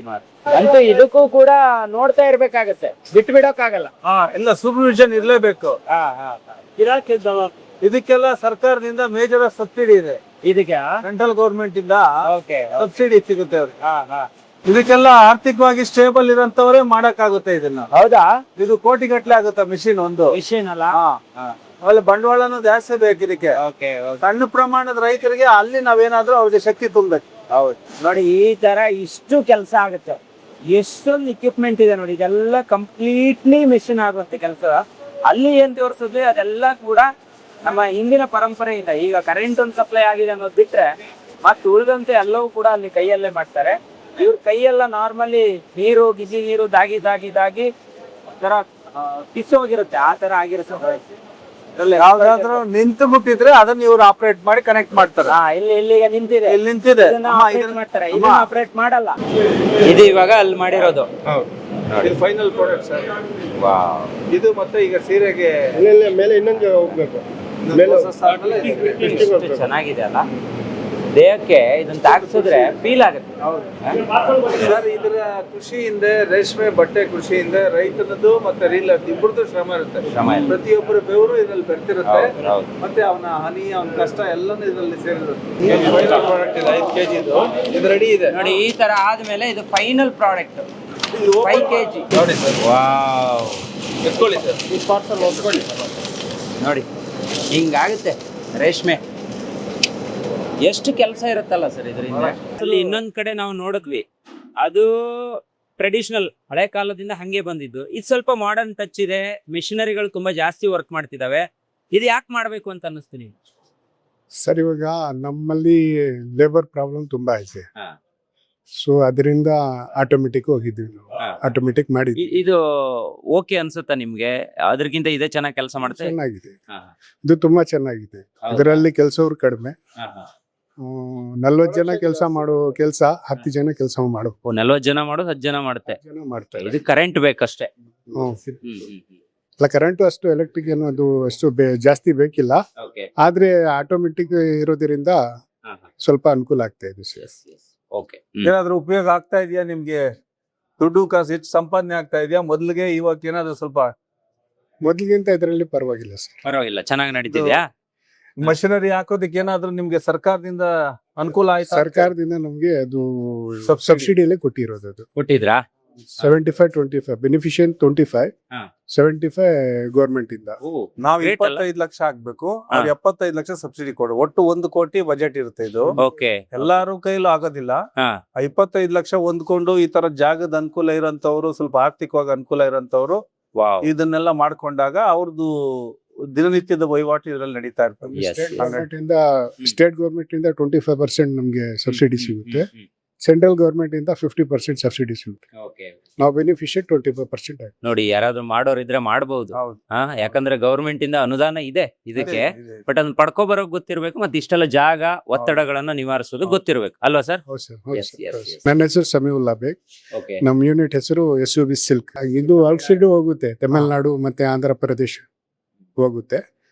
[SPEAKER 1] ಅಂತೂ ಇದಕ್ಕೂ ಕೂಡ ನೋಡ್ತಾ ಇರ್ಬೇಕಾಗತ್ತೆ, ಬಿಟ್ಟು ಬಿಡೋಕ್ಕಾಗಲ್ಲ.
[SPEAKER 7] ಎಲ್ಲ ಸೂಪರ್ವಿಷನ್ ಇರ್ಲೇಬೇಕು. ಇದಕ್ಕೆಲ್ಲ ಸರ್ಕಾರದಿಂದ ಮೇಜರ್ ಸಬ್ಸಿಡಿ ಇದೆ.
[SPEAKER 1] ಇದಕ್ಕೆ
[SPEAKER 7] ಸೆಂಟ್ರಲ್ ಗೌರ್ಮೆಂಟ್ ಇಂದ
[SPEAKER 1] ಓಕೆ
[SPEAKER 7] ಸಬ್ಸಿಡಿ ಸಿಗುತ್ತೆ ಅವ್ರಿಗೆ. ಇದಕ್ಕೆಲ್ಲ ಆರ್ಥಿಕವಾಗಿ ಸ್ಟೇಬಲ್ ಇರೋಂತವರೇ ಮಾಡಕ್ಕಾಗುತ್ತೆ ಇದನ್ನ.
[SPEAKER 1] ಹೌದಾ?
[SPEAKER 7] ಇದು ಕೋಟಿಗಟ್ಲೆ ಆಗುತ್ತೆ ಮಿಷಿನ್ ಒಂದು.
[SPEAKER 1] ಮಿಷಿನ್ ಅಲ್ಲ?
[SPEAKER 7] ಆಮೇಲೆ ಬಂಡವಾಳನೂ ಜಾಸ್ತಿ ಬೇಕು ಇದಕ್ಕೆ. ಸಣ್ಣ ಪ್ರಮಾಣದ ರೈತರಿಗೆ ಅಲ್ಲಿ ನಾವೇನಾದ್ರೂ ಅವ್ರಿಗೆ ಶಕ್ತಿ ತುಂಬಬೇಕು.
[SPEAKER 1] ಹೌದು ನೋಡಿ, ಈ ತರ ಇಷ್ಟು ಕೆಲಸ ಆಗುತ್ತೆ. ಎಷ್ಟೊಂದು ಇಕ್ವಿಪ್ಮೆಂಟ್ ಇದೆ ನೋಡಿ. ಇದೆಲ್ಲ ಕಂಪ್ಲೀಟ್ಲಿ ಮಿಷಿನ್ ಆಗುವಂತ ಕೆಲಸ. ಅಲ್ಲಿ ಏನ್ ತೋರಿಸಿದ್ವಿ ಅದೆಲ್ಲ ಕೂಡ ನಮ್ಮ ಹಿಂದಿನ ಪರಂಪರೆಯಿಂದ. ಈಗ ಕರೆಂಟ್ ಒಂದು ಸಪ್ಲೈ ಆಗಿದೆ ಅನ್ನೋದು ಬಿಟ್ರೆ ಮತ್ತೆ ಉಳಿದಂತೆ ಎಲ್ಲವೂ ಕೂಡ ಅಲ್ಲಿ ಕೈಯಲ್ಲೇ ಮಾಡ್ತಾರೆ. ಇವ್ರ ಕೈಯೆಲ್ಲ ನಾರ್ಮಲಿ ಗಿಜಿ ನೀರು ದಾಗಿ ಒಂಥರ ಕಿಸೋಗಿರುತ್ತೆ, ಆ ತರ ಆಗಿರುತ್ತೆ.
[SPEAKER 7] ಯಾವ್ದಾದ್ರು ನಿಂತು ಬಿಟ್ಟಿದ್ರೆ ಅದನ್ನ ಇವ್ರು ಆಪರೇಟ್ ಮಾಡಿ ಕನೆಕ್ಟ್ ಮಾಡ್ತಾರೆ.
[SPEAKER 1] ಇಲ್ಲಿಗೆ ನಿಂತಿದೆ,
[SPEAKER 7] ಇಲ್ಲಿ ನಿಂತಿದೆ
[SPEAKER 1] ಮಾಡ್ತಾರೆ. ಇದನ್ನ ಆಪರೇಟ್ ಮಾಡಲ್ಲ. ಇದು ಇವಾಗ ಅಲ್ಲಿ ಮಾಡಿರೋದು
[SPEAKER 7] ಇದು ಫೈನಲ್ ಪ್ರಾಡಕ್ಟ್ ಸರ್. ಇದು ಮತ್ತೆ ಈಗ ಸೀರೆಗೆ
[SPEAKER 2] ಮೇಲೆ ಇನ್ನೊಂದು ಹೋಗ್ಬೇಕು.
[SPEAKER 1] ಚೆನ್ನಾಗಿದೆ ಅಲ್ಲ, ದೇಹಕ್ಕೆ ಇದನ್ನ ತಾಗಿಸಿದ್ರೆ ಫೀಲ್ ಆಗುತ್ತೆ.
[SPEAKER 7] ಸರ್ ಇದರ ಕೃಷಿಯಿಂದ, ರೇಷ್ಮೆ ಬಟ್ಟೆ ಕೃಷಿಯಿಂದ ರೈತನದ್ದು ಮತ್ತೆ ರೀಲರ್ ಇಬ್ಬರದು ಶ್ರಮ ಇರುತ್ತೆ. ಪ್ರತಿಯೊಬ್ಬರ ಬೆವರು ಇದ್ರಲ್ಲಿ ಬೆರ್ತಿರುತ್ತೆ. ಮತ್ತೆ ಅವನ ಹನಿ, ಅವನ ಕಷ್ಟ ಎಲ್ಲಾನು ಇದರಲ್ಲಿ ಸೇರಿರುತ್ತೆ. ಫೈನಲ್ ಪ್ರಾಡಕ್ಟ್ ಇದೆ 5 kg ಇದು ರೆಡಿ ಇದೆ
[SPEAKER 1] ನೋಡಿ. ಈ ತರ ಆದ್ಮೇಲೆ ಇದು ಫೈನಲ್ ಪ್ರಾಡಕ್ಟ್ 5 kg
[SPEAKER 7] ನೋಡಿ ಸರ್.
[SPEAKER 1] ವಾವ್,
[SPEAKER 7] ಎತ್ಕೊಳ್ಳಿ ಸರ್, ಈ ಪಾರ್ಸಲ್ ಹೊತ್ಕೊಳ್ಳಿ
[SPEAKER 1] ನೋಡಿ. ಹಿಂಗಾಗುತ್ತೆ ರೇಷ್ಮೆ. ಎಷ್ಟು ಕೆಲಸ ಇರುತ್ತಲ್ಲ ಸರ್ ಇದರಿಂದ. ಅಲ್ಲಿ ಇನ್ನೊಂದ್ ಕಡೆ ನಾವು ನೋಡಿದ್ವಿ, ಅದು ಟ್ರೆಡಿಷನಲ್ ಹಳೆ ಕಾಲದಿಂದ ಹಂಗೆ ಬಂದಿದ್ದು. ಇದು ಸ್ವಲ್ಪ ಮಾಡರ್ನ್ ಟಚ್ ಇದೆ, ಮಿಷನರಿಗಳು ತುಂಬಾ ಜಾಸ್ತಿ ವರ್ಕ್ ಮಾಡ್ತಿದಾವೆ. ಇದು ಯಾಕೆ ಮಾಡ್ಬೇಕು ಅಂತ ಅನ್ನಿಸ್ತೀನಿ?
[SPEAKER 5] ಸರ್ ಇವಾಗ ನಮ್ಮಲ್ಲಿ ಲೇಬರ್ ಪ್ರಾಬ್ಲಮ್ ತುಂಬಾ ಐತೆ.
[SPEAKER 6] ಹಾ.
[SPEAKER 5] ಸೊ ಅದರಿಂದ ಆಟೋಮೆಟಿಕ್ ಹೋಗಿದ್ವಿ ನಾವು.
[SPEAKER 6] ಹಾ.
[SPEAKER 5] ಆಟೋಮೆಟಿಕ್ ಮಾಡಿದ್ವಿ.
[SPEAKER 6] ಇದು ಓಕೆ ಅನ್ಸುತ್ತಾ ನಿಮ್ಗೆ? ಅದ್ರಕ್ಕಿಂತ ಇದೇ ಚೆನ್ನಾಗಿ ಕೆಲಸ ಮಾಡುತ್ತೆ?
[SPEAKER 5] ಚೆನ್ನಾಗಿದೆ.
[SPEAKER 6] ಹಾ.
[SPEAKER 5] ಇದು ತುಂಬಾ ಚೆನ್ನಾಗಿದೆ.
[SPEAKER 6] ಹೌದಾ?
[SPEAKER 5] ಇದರಲ್ಲಿ ಕೆಲಸವ್ರು ಕಡಿಮೆ.
[SPEAKER 6] ಹಾ, ಹಾ.
[SPEAKER 5] 40 ಜನ ಕೆಲಸ ಮಾಡೋ ಕೆಲಸ 10 ಜನ ಕೆಲಸ ಮಾಡೋ
[SPEAKER 6] 40 ಜನ ಮಾಡೋದು 10 ಜನ ಮಾಡುತ್ತೆ.
[SPEAKER 5] ಜನ ಮಾಡ್ತಾರೆ.
[SPEAKER 6] ಇದು ಕರೆಂಟ್ ಬೇಕಷ್ಟೇ.
[SPEAKER 5] ಅಲ್ಲ ಕರೆಂಟ್ ಅಷ್ಟು ಎಲೆಕ್ಟ್ರಿಕ್ ಏನು ಅದು ಅಷ್ಟು ಜಾಸ್ತಿ ಬೇಕಿಲ್ಲ.
[SPEAKER 6] ಓಕೆ.
[SPEAKER 5] ಆದ್ರೆ ಆಟೋಮೆಟಿಕ್ ಇರೋದ್ರಿಂದ ಸ್ವಲ್ಪ ಅನುಕೂಲ ಆಗ್ತಾ ಇದೆ ಸರ್.
[SPEAKER 6] ಓಕೆ.
[SPEAKER 7] ಏನಾದ್ರು ಉಪಯೋಗ ಆಗ್ತಾ ಇದೆಯಾ ನಿಮ್ಗೆ? ದುಡ್ಡು ಕಾಸು ಹೆಚ್ಚು ಸಂಪಾದನೆ ಆಗ್ತಾ ಇದೆಯಾ ಮೊದ್ಲಿಗೆ ಇವಾಗ ಏನಾದ್ರು ಸ್ವಲ್ಪ?
[SPEAKER 5] ಮೊದ್ಲಿಗಿಂತ ಇದರಲ್ಲಿ ಪರವಾಗಿಲ್ಲ ಸರ್.
[SPEAKER 6] ಪರವಾಗಿಲ್ಲ, ಚೆನ್ನಾಗಿ ನಡೀತಿದ್ಯಾ?
[SPEAKER 7] ಮಷಿನರಿ ಹಾಕೋದಕ್ಕೆ ಏನಾದ್ರು ನಿಮ್ಗೆ ಸರ್ಕಾರದಿಂದ ಅನುಕೂಲ ಆಯ್ತಾ?
[SPEAKER 5] ಸರ್ಕಾರದಿಂದ ನಮ್ಗೆ ಅದು
[SPEAKER 7] Subsidy.
[SPEAKER 5] ಸಬ್ಸಿಡಿಯಲ್ಲೇ ಕೊಟ್ಟಿರೋದು. ಅದು
[SPEAKER 6] ಕೊಟ್ಟಿದ್ರಾ?
[SPEAKER 5] 75-25 ಬೆನಿಫಿಷಿಯನ್ 25
[SPEAKER 6] ಹಾ.
[SPEAKER 5] 75 ಗೌರ್ಮೆಂಟ್ ಇಂದ.
[SPEAKER 7] ನಾವ್
[SPEAKER 6] Great ಅಲ್ಲ?
[SPEAKER 7] 25 ಲಕ್ಷ ಹಾಕ್ಬೇಕು, ಅವ್ರು 75 ಲಕ್ಷ ಸಬ್ಸಿಡಿ ಕೊಡು. ಒಟ್ಟು 1 ಕೋಟಿ ಬಜೆಟ್ ಇರುತ್ತೆ ಇದು.
[SPEAKER 6] ಓಕೆ.
[SPEAKER 7] ಎಲ್ಲಾರು ಕೈಲೂ ಆಗೋದಿಲ್ಲ.
[SPEAKER 6] ಹಾ.
[SPEAKER 7] ಆ 25 ಲಕ್ಷ ಹೊಂದ್ಕೊಂಡು ಈ ತರ ಜಾಗದ ಅನುಕೂಲ ಇರೋಂತವ್ರು, ಸ್ವಲ್ಪ ಆರ್ಥಿಕವಾಗಿ ಅನುಕೂಲ ಇರೋಂತವ್ರು
[SPEAKER 6] ವಾವ್.
[SPEAKER 7] ಇದನ್ನೆಲ್ಲ ಮಾಡ್ಕೊಂಡಾಗ ಅವ್ರದ್ದು ದಿನನಿತ್ಯದ ವಹಿವಾಟು ಇದ್ರಲ್ಲಿ ನಡೀತಾ ಇರ್ತದೆ.
[SPEAKER 6] Yes.
[SPEAKER 5] ಸ್ಟೇಟ್ ಗೌರ್ಮೆಂಟ್ ಇಂದ 25% ನಮ್ಗೆ ಸಬ್ಸಿಡಿ ಸಿಗುತ್ತೆ. ಸೆಂಟ್ರಲ್ ಗೌರ್ಮೆಂಟ್ ಇಂದ 50% ಸಬ್ಸಿಡಿ ಸಿಗುತ್ತೆ.
[SPEAKER 6] ಓಕೆ.
[SPEAKER 5] ನಾವು ಬೆನಿಫಿಷಿಯರ್ 25% ಆಯ್ತು.
[SPEAKER 6] ನೋಡಿ, ಯಾರಾದ್ರೂ ಮಾಡೋರಿದ್ರೆ ಮಾಡಬಹುದು.
[SPEAKER 7] ಹೌದು.
[SPEAKER 6] ಯಾಕಂದ್ರೆ ಗೌರ್ಮೆಂಟ್ ಇಂದ ಅನುದಾನ ಇದೆ ಇದಕ್ಕೆ. ಬಟ್ ಅದನ್ನ ಪಡ್ಕೊ ಬರೋಕ್ ಗೊತ್ತಿರ್ಬೇಕು, ಮತ್ತೆ ಇಷ್ಟೆಲ್ಲ ಜಾಗ ಒತ್ತಡಗಳನ್ನ ನಿವಾರಿಸೋದು ಗೊತ್ತಿರ್ಬೇಕು ಅಲ್ವಾ ಸರ್?
[SPEAKER 5] ಹೌದು ಸರ್.
[SPEAKER 6] Yes, yes, yes.
[SPEAKER 5] ನನ್ನ ಹೆಸರು ಸಮೀವುಲ್ಲಾ ಬೇಗ್.
[SPEAKER 6] ಓಕೆ.
[SPEAKER 5] ನಮ್ಮ ಯೂನಿಟ್ ಹೆಸರು SUB ಸಿಲ್ಕ್. ಇದು ಔಟ್ಸೈಡ್ ಹೋಗುತ್ತೆ, ತಮಿಳ್ನಾಡು ಮತ್ತೆ ಆಂಧ್ರ ಪ್ರದೇಶ ಹೋಗುತ್ತೆ.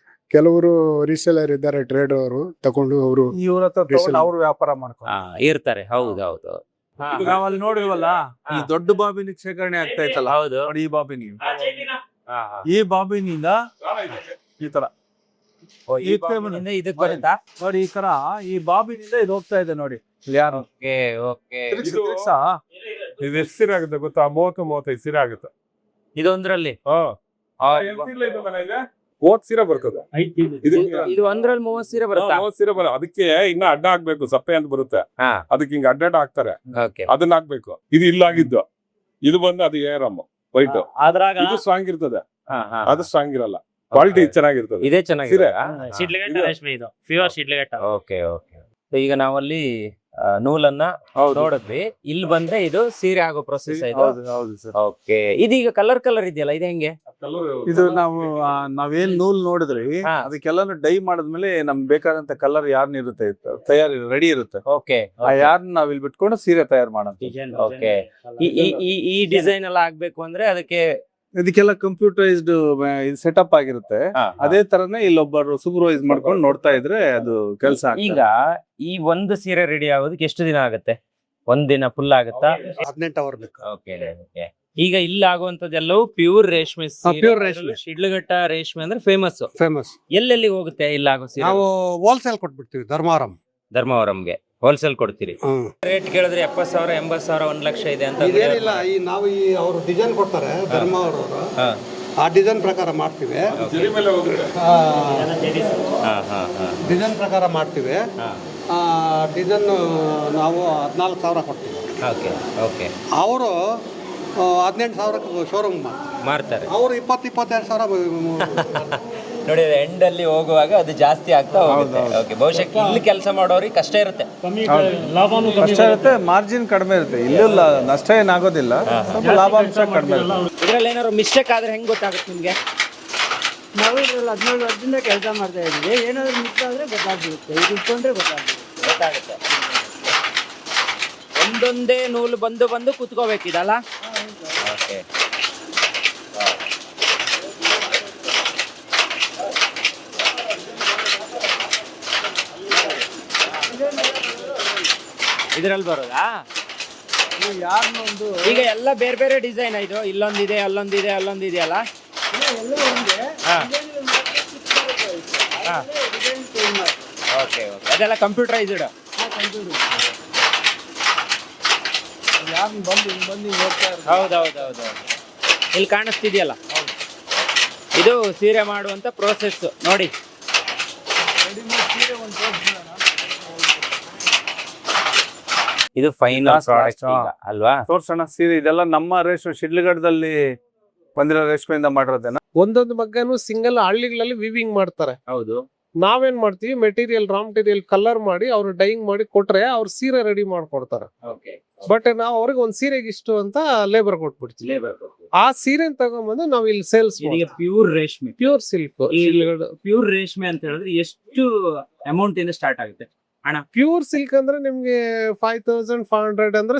[SPEAKER 5] ಕೆಲವರು ರೀಸೇಲರ್ ಇದ್ದಾರೆ, ಟ್ರೇಡ್ ಅವರು ತಗೊಂಡು ಅವರು
[SPEAKER 7] ಇವ್ರ ಹತ್ರ ತಗೊಂಡು ಅವ್ರು ವ್ಯಾಪಾರ ಮಾಡ್ಕೊಂಡು
[SPEAKER 6] ಇರ್ತಾರೆ. ಹೌದು ಹೌದು.
[SPEAKER 7] ನಾವ್ ಅಲ್ಲಿ ನೋಡಿಲ್ವಲ್ಲ, ಈ ದೊಡ್ಡ ಬಾಬಿನಿಗೆ ಶೇಖರಣೆ ಆಗ್ತಾ ಇತ್ತಲ್ಲ.
[SPEAKER 6] ಹೌದು.
[SPEAKER 7] ನೋಡಿ ಈ ಬಾಬಿನಿ, ಈ ಬಾಬಿನಿಂದ ಈ ತರ ಈ
[SPEAKER 6] ಬಾಬಿನಿಂದ ಇದಕ್ ಬರುತ್ತಾ?
[SPEAKER 7] ನೋಡಿ ಈ ತರ ಈ ಬಾಬಿನಿಂದ ಇದು ಹೋಗ್ತಾ ಇದೆ ನೋಡಿ. ಯಾರು
[SPEAKER 6] ಓಕೆ ಓಕೆ.
[SPEAKER 2] ಇದು ಎಷ್ಟು ಸೀರೆ ಆಗುತ್ತೆ ಗೊತ್ತಾ? 30-35 ಸೀರೆ ಆಗುತ್ತೆ
[SPEAKER 6] ಇದೊಂದ್ರಲ್ಲಿ
[SPEAKER 2] ಓದ್ ಸೀರೆ ಬರ್ತದೆ.
[SPEAKER 6] ಇದು ಒಂದ್ರಲ್ಲಿ 30 ಸೀರೆ ಬರುತ್ತಾ?
[SPEAKER 2] 30 ಸೀರೆ ಬರ. ಅದಕ್ಕೆ ಇನ್ನ ಅಡ್ಡ ಹಾಕ್ಬೇಕು, ಸಪ್ಪೆ ಅಂತ ಬರುತ್ತೆ. ಅದಕ್ಕೆ ಹಿಂಗ ಅಡ್ಡ ಹಾಕ್ತಾರೆ,
[SPEAKER 6] ಓಕೆ.
[SPEAKER 2] ಅದನ್ನ ಹಾಕ್ಬೇಕು. ಇದು ಇಲ್ಲಾಗಿದ್ದು, ಇದು ಬಂದು ಅದು ಏರಮ್ ವೈಟ್. ಇದು ಸ್ಟ್ರಾಂಗ್ ಇರ್ತದೆ, ಅದು ಸ್ಟ್ರಾಂಗ್ ಇರಲ್ಲ. ಕ್ವಾಲಿಟಿ ಚೆನ್ನಾಗಿರ್ತದೆ.
[SPEAKER 6] ಇದೇ ಚೆನ್ನಾಗಿದೆ.
[SPEAKER 8] ಶಿಡ್ಲಘಟ್ಟ ರೇಷ್ಮೆ ಇದು, ಪ್ಯೂರ್ ಶಿಡ್ಲಘಟ್ಟ.
[SPEAKER 6] Okay okay. ಈಗ ನಾವಲ್ಲಿ ನೂಲನ್ನ ನೋಡಿದ್ವಿ. ಇಲ್ಲಿ ಬಂದ್ರೆ ಇದು ಸೀರೆ ಆಗೋ ಪ್ರೊಸೆಸ್ ಇದು.
[SPEAKER 7] ಹೌದು ಸರ್.
[SPEAKER 6] ಓಕೆ. ಇದೀಗ ಕಲರ್ ಇದೆಯಲ್ಲ, ಇದು ಹೆಂಗೆ?
[SPEAKER 7] ಇದು ನಾವೇನ್ ನೂಲ್ ನೋಡಿದ್ರಿ,
[SPEAKER 6] ಹಾ.
[SPEAKER 7] ಅದಕ್ಕೆಲ್ಲಾನು ಡೈ ಮಾಡಿದ್ಮೇಲೆ ನಮ್ಗೆ ಬೇಕಾದಂತ ಕಲರ್ ಯಾರ್ನ ಇರುತ್ತೆ ತಯಾರಿ ರೆಡಿ ಇರುತ್ತೆ.
[SPEAKER 6] ಓಕೆ.
[SPEAKER 7] ಆ ಯಾರ್ನ ನಾವ್ ಇಲ್ಲಿ ಬಿಟ್ಕೊಂಡು ಸೀರೆ ತಯಾರು ಮಾಡೋದು.
[SPEAKER 6] ಓಕೆ. ಈ ಡಿಸೈನ್ ಎಲ್ಲ ಆಗ್ಬೇಕು ಅಂದ್ರೆ ಅದಕ್ಕೆ
[SPEAKER 7] ಇದಕ್ಕೆಲ್ಲ ಕಂಪ್ಯೂಟರೈಸ್ಡ್ ಸೆಟಪ್ ಆಗಿರುತ್ತೆ. ಅದೇ ತರನೇ ಇಲ್ಲೊಬ್ಬರು ಸೂಪರ್ವೈಸ್ ಮಾಡ್ಕೊಂಡು ನೋಡ್ತಾ ಇದ್ರೆ ಅದು ಕೆಲಸ.
[SPEAKER 6] ಈಗ ಈ ಒಂದು ಸೀರೆ ರೆಡಿ ಆಗೋದಕ್ಕೆ ಎಷ್ಟು ದಿನ ಆಗುತ್ತೆ? ಒಂದ್ ದಿನ ಫುಲ್ ಆಗುತ್ತಾ?
[SPEAKER 5] 18 ಅವರ್ ಬೇಕು.
[SPEAKER 6] Okay okay. ಈಗ ಇಲ್ಲಿ ಆಗುವಂತದ್ದೆಲ್ಲವೂ ಪ್ಯೂರ್ ರೇಷ್ಮೆ ಸೀರೆ.
[SPEAKER 5] pure ರೇಷ್ಮೆ.
[SPEAKER 6] ಶಿಡ್ಲಘಟ್ಟ ರೇಷ್ಮೆ ಅಂದ್ರೆ ಫೇಮಸ್. ಎಲ್ಲೆಲ್ಲಿ ಹೋಗುತ್ತೆ ಇಲ್ಲಾಗೋ ಸೀರೆ?
[SPEAKER 5] ನಾವು ಹೋಲ್ಸೇಲ್ ಕೊಟ್ಬಿಡ್ತೀವಿ
[SPEAKER 6] ಧರ್ಮವರಂಗೆ ಹೋಲ್ಸೇಲ್ ಕೊಡ್ತೀರಿ. ರೇಟ್ ಕೇಳಿದ್ರೆ 70,000 80,000 1 ಲಕ್ಷ ಇದೆ ಅಂತ.
[SPEAKER 9] ಇದೇನಿಲ್ಲ, ನಾವು ಅವರು ಡಿಸೈನ್ ಕೊಡ್ತಾರೆ ಧರ್ಮ ಅವರು, ಆ ಡಿಸೈನ್ ಪ್ರಕಾರ ಮಾಡ್ತೀವಿ. ಡಿಸೈನ್ ಪ್ರಕಾರ ಮಾಡ್ತೀವಿ. ಡಿಸೈನ್ ನಾವು 14,000 ಕೊಡ್ತೀವಿ.
[SPEAKER 6] Okay okay.
[SPEAKER 9] ಅವರು 18,000 ಶೋರೂಮ್
[SPEAKER 6] ಮಾರ್ತಾರೆ.
[SPEAKER 9] ಅವರು 20-22,000
[SPEAKER 6] ನೋಡಿ, ಎಂಡ್ ಅಲ್ಲಿ ಹೋಗುವಾಗ ಅದು ಜಾಸ್ತಿ ಆಗ್ತಾ ಹೋಗುತ್ತೆ. ಓಕೆ. ಬಹುಶಃ ಇಲ್ಲಿ ಕೆಲಸ ಮಾಡೋರಿಗೆ ಕಷ್ಟ ಇರುತ್ತೆ,
[SPEAKER 7] ಕಷ್ಟ ಇರುತ್ತೆ, ಮಾರ್ಜಿನ್ ಕಡಿಮೆ ಇರುತ್ತೆ. ಇಲ್ಲಿಲ್ಲ ನಷ್ಟ ಏನಾಗೋದಿಲ್ಲ, ಸ್ವಲ್ಪ ಲಾಭಾಂಶ ಕಡಿಮೆ ಇರುತ್ತೆ.
[SPEAKER 6] ಇದ್ರಲ್ಲಿ ಏನಾದ್ರು ಮಿಸ್ಟೇಕ್ ಆದ್ರೆ ಹೆಂಗ್ ಗೊತ್ತಾಗುತ್ತೆ ನಿಮ್ಗೆ?
[SPEAKER 10] ನಾವು ಇದ್ರಲ್ಲಿ 17 ವರ್ಷದಿಂದ ಕೆಲಸ ಮಾಡ್ತಾ ಇದ್ದೀವಿ. ಏನಾದ್ರು ಮಿಸ್ ಆದ್ರೆ ಗೊತ್ತಾಗ್ಬಿಡುತ್ತೆ, ಇದು ಇಟ್ಕೊಂಡ್ರೆ
[SPEAKER 6] ಗೊತ್ತಾಗುತ್ತೆ. ಒಂದೊಂದೇ ನೂಲು ಬಂದು ಕುತ್ಕೋಬೇಕಿದಲ್ಲ. ಓಕೆ. ಇದ್ರಲ್ಲಿ ಬರೋದಾ? ಈಗ ಎಲ್ಲ ಬೇರೆ ಬೇರೆ ಡಿಸೈನ್ ಇದು, ಇಲ್ಲೊಂದಿದೆ ಅಲ್ಲೊಂದಿದೆ ಅಲ್ಲೊಂದಿದೆಯಲ್ಲ. Okay okay. ಅದೆಲ್ಲ ಕಂಪ್ಯೂಟರೈಸ್ಡ್. ಹೌದೌದೌದು. ಇಲ್ಲಿ ಕಾಣಿಸ್ತಿದೆಯಲ್ಲ, ಇದು ಸೀರೆ ಮಾಡುವಂತ ಪ್ರೋಸೆಸ್ ನೋಡಿ. ಇದು ಫೈನಲ್ ಪ್ರಾಡಕ್ಟ್ ಅಲ್ವಾ?
[SPEAKER 7] ತೋರ್ಸೋಣ ಸೀರೆ. ಇದೆಲ್ಲ ನಮ್ಮ ರೇಷ್ಮೆ ಶಿಡ್ಲಘಟ್ಟದಲ್ಲಿ ಬಂದಿರೋ ರೇಷ್ಮೆಯಿಂದ ಮಾಡಿರೋದೇನ?
[SPEAKER 11] ಒಂದೊಂದು ಮಗ್ಗನು ಸಿಂಗಲ್ ಹಳ್ಳಿಗಳಲ್ಲಿ ವಿವಿಂಗ್ ಮಾಡ್ತಾರೆ.
[SPEAKER 6] ಹೌದು.
[SPEAKER 2] ನಾವೇನ್ ಮಾಡ್ತೀವಿ ಮೆಟೀರಿಯಲ್ ರಾ ಮೆಟೀರಿಯಲ್ ಕಲರ್ ಮಾಡಿ ಅವ್ರು ಡೈಯಿಂಗ್ ಮಾಡಿ ಕೊಟ್ರೆ ಅವ್ರು ಸೀರೆ ರೆಡಿ ಮಾಡ್ಕೊಡ್ತಾರೆ. ಬಟ್ ನಾವು ಅವ್ರಿಗೆ ಒಂದ್ ಸೀರೆಗೆ ಇಷ್ಟು ಅಂತ ಲೇಬರ್ ಕೊಟ್ಬಿಡ್ತೀವಿ. ಆ ಸೀರೆ ತಗೊಂಡ್ಬಂದು ನಾವು ಇಲ್ಲಿ ಸೇಲ್ಸ್
[SPEAKER 1] ಪ್ಯೂರ್ ರೇಷ್ಮೆ,
[SPEAKER 2] ಪ್ಯೂರ್ ಸಿಲ್ಕ್.
[SPEAKER 1] ಪ್ಯೂರ್ ರೇಷ್ಮೆ ಅಂತ ಹೇಳಿದ್ರೆ ಎಷ್ಟು ಅಮೌಂಟ್ ಇಂದ ಸ್ಟಾರ್ಟ್ ಆಗುತ್ತೆ ಹಣ?
[SPEAKER 2] ಪ್ಯೂರ್ ಸಿಲ್ಕ್ ಅಂದ್ರೆ ನಿಮ್ಗೆ 5500 ಅಂದ್ರೆ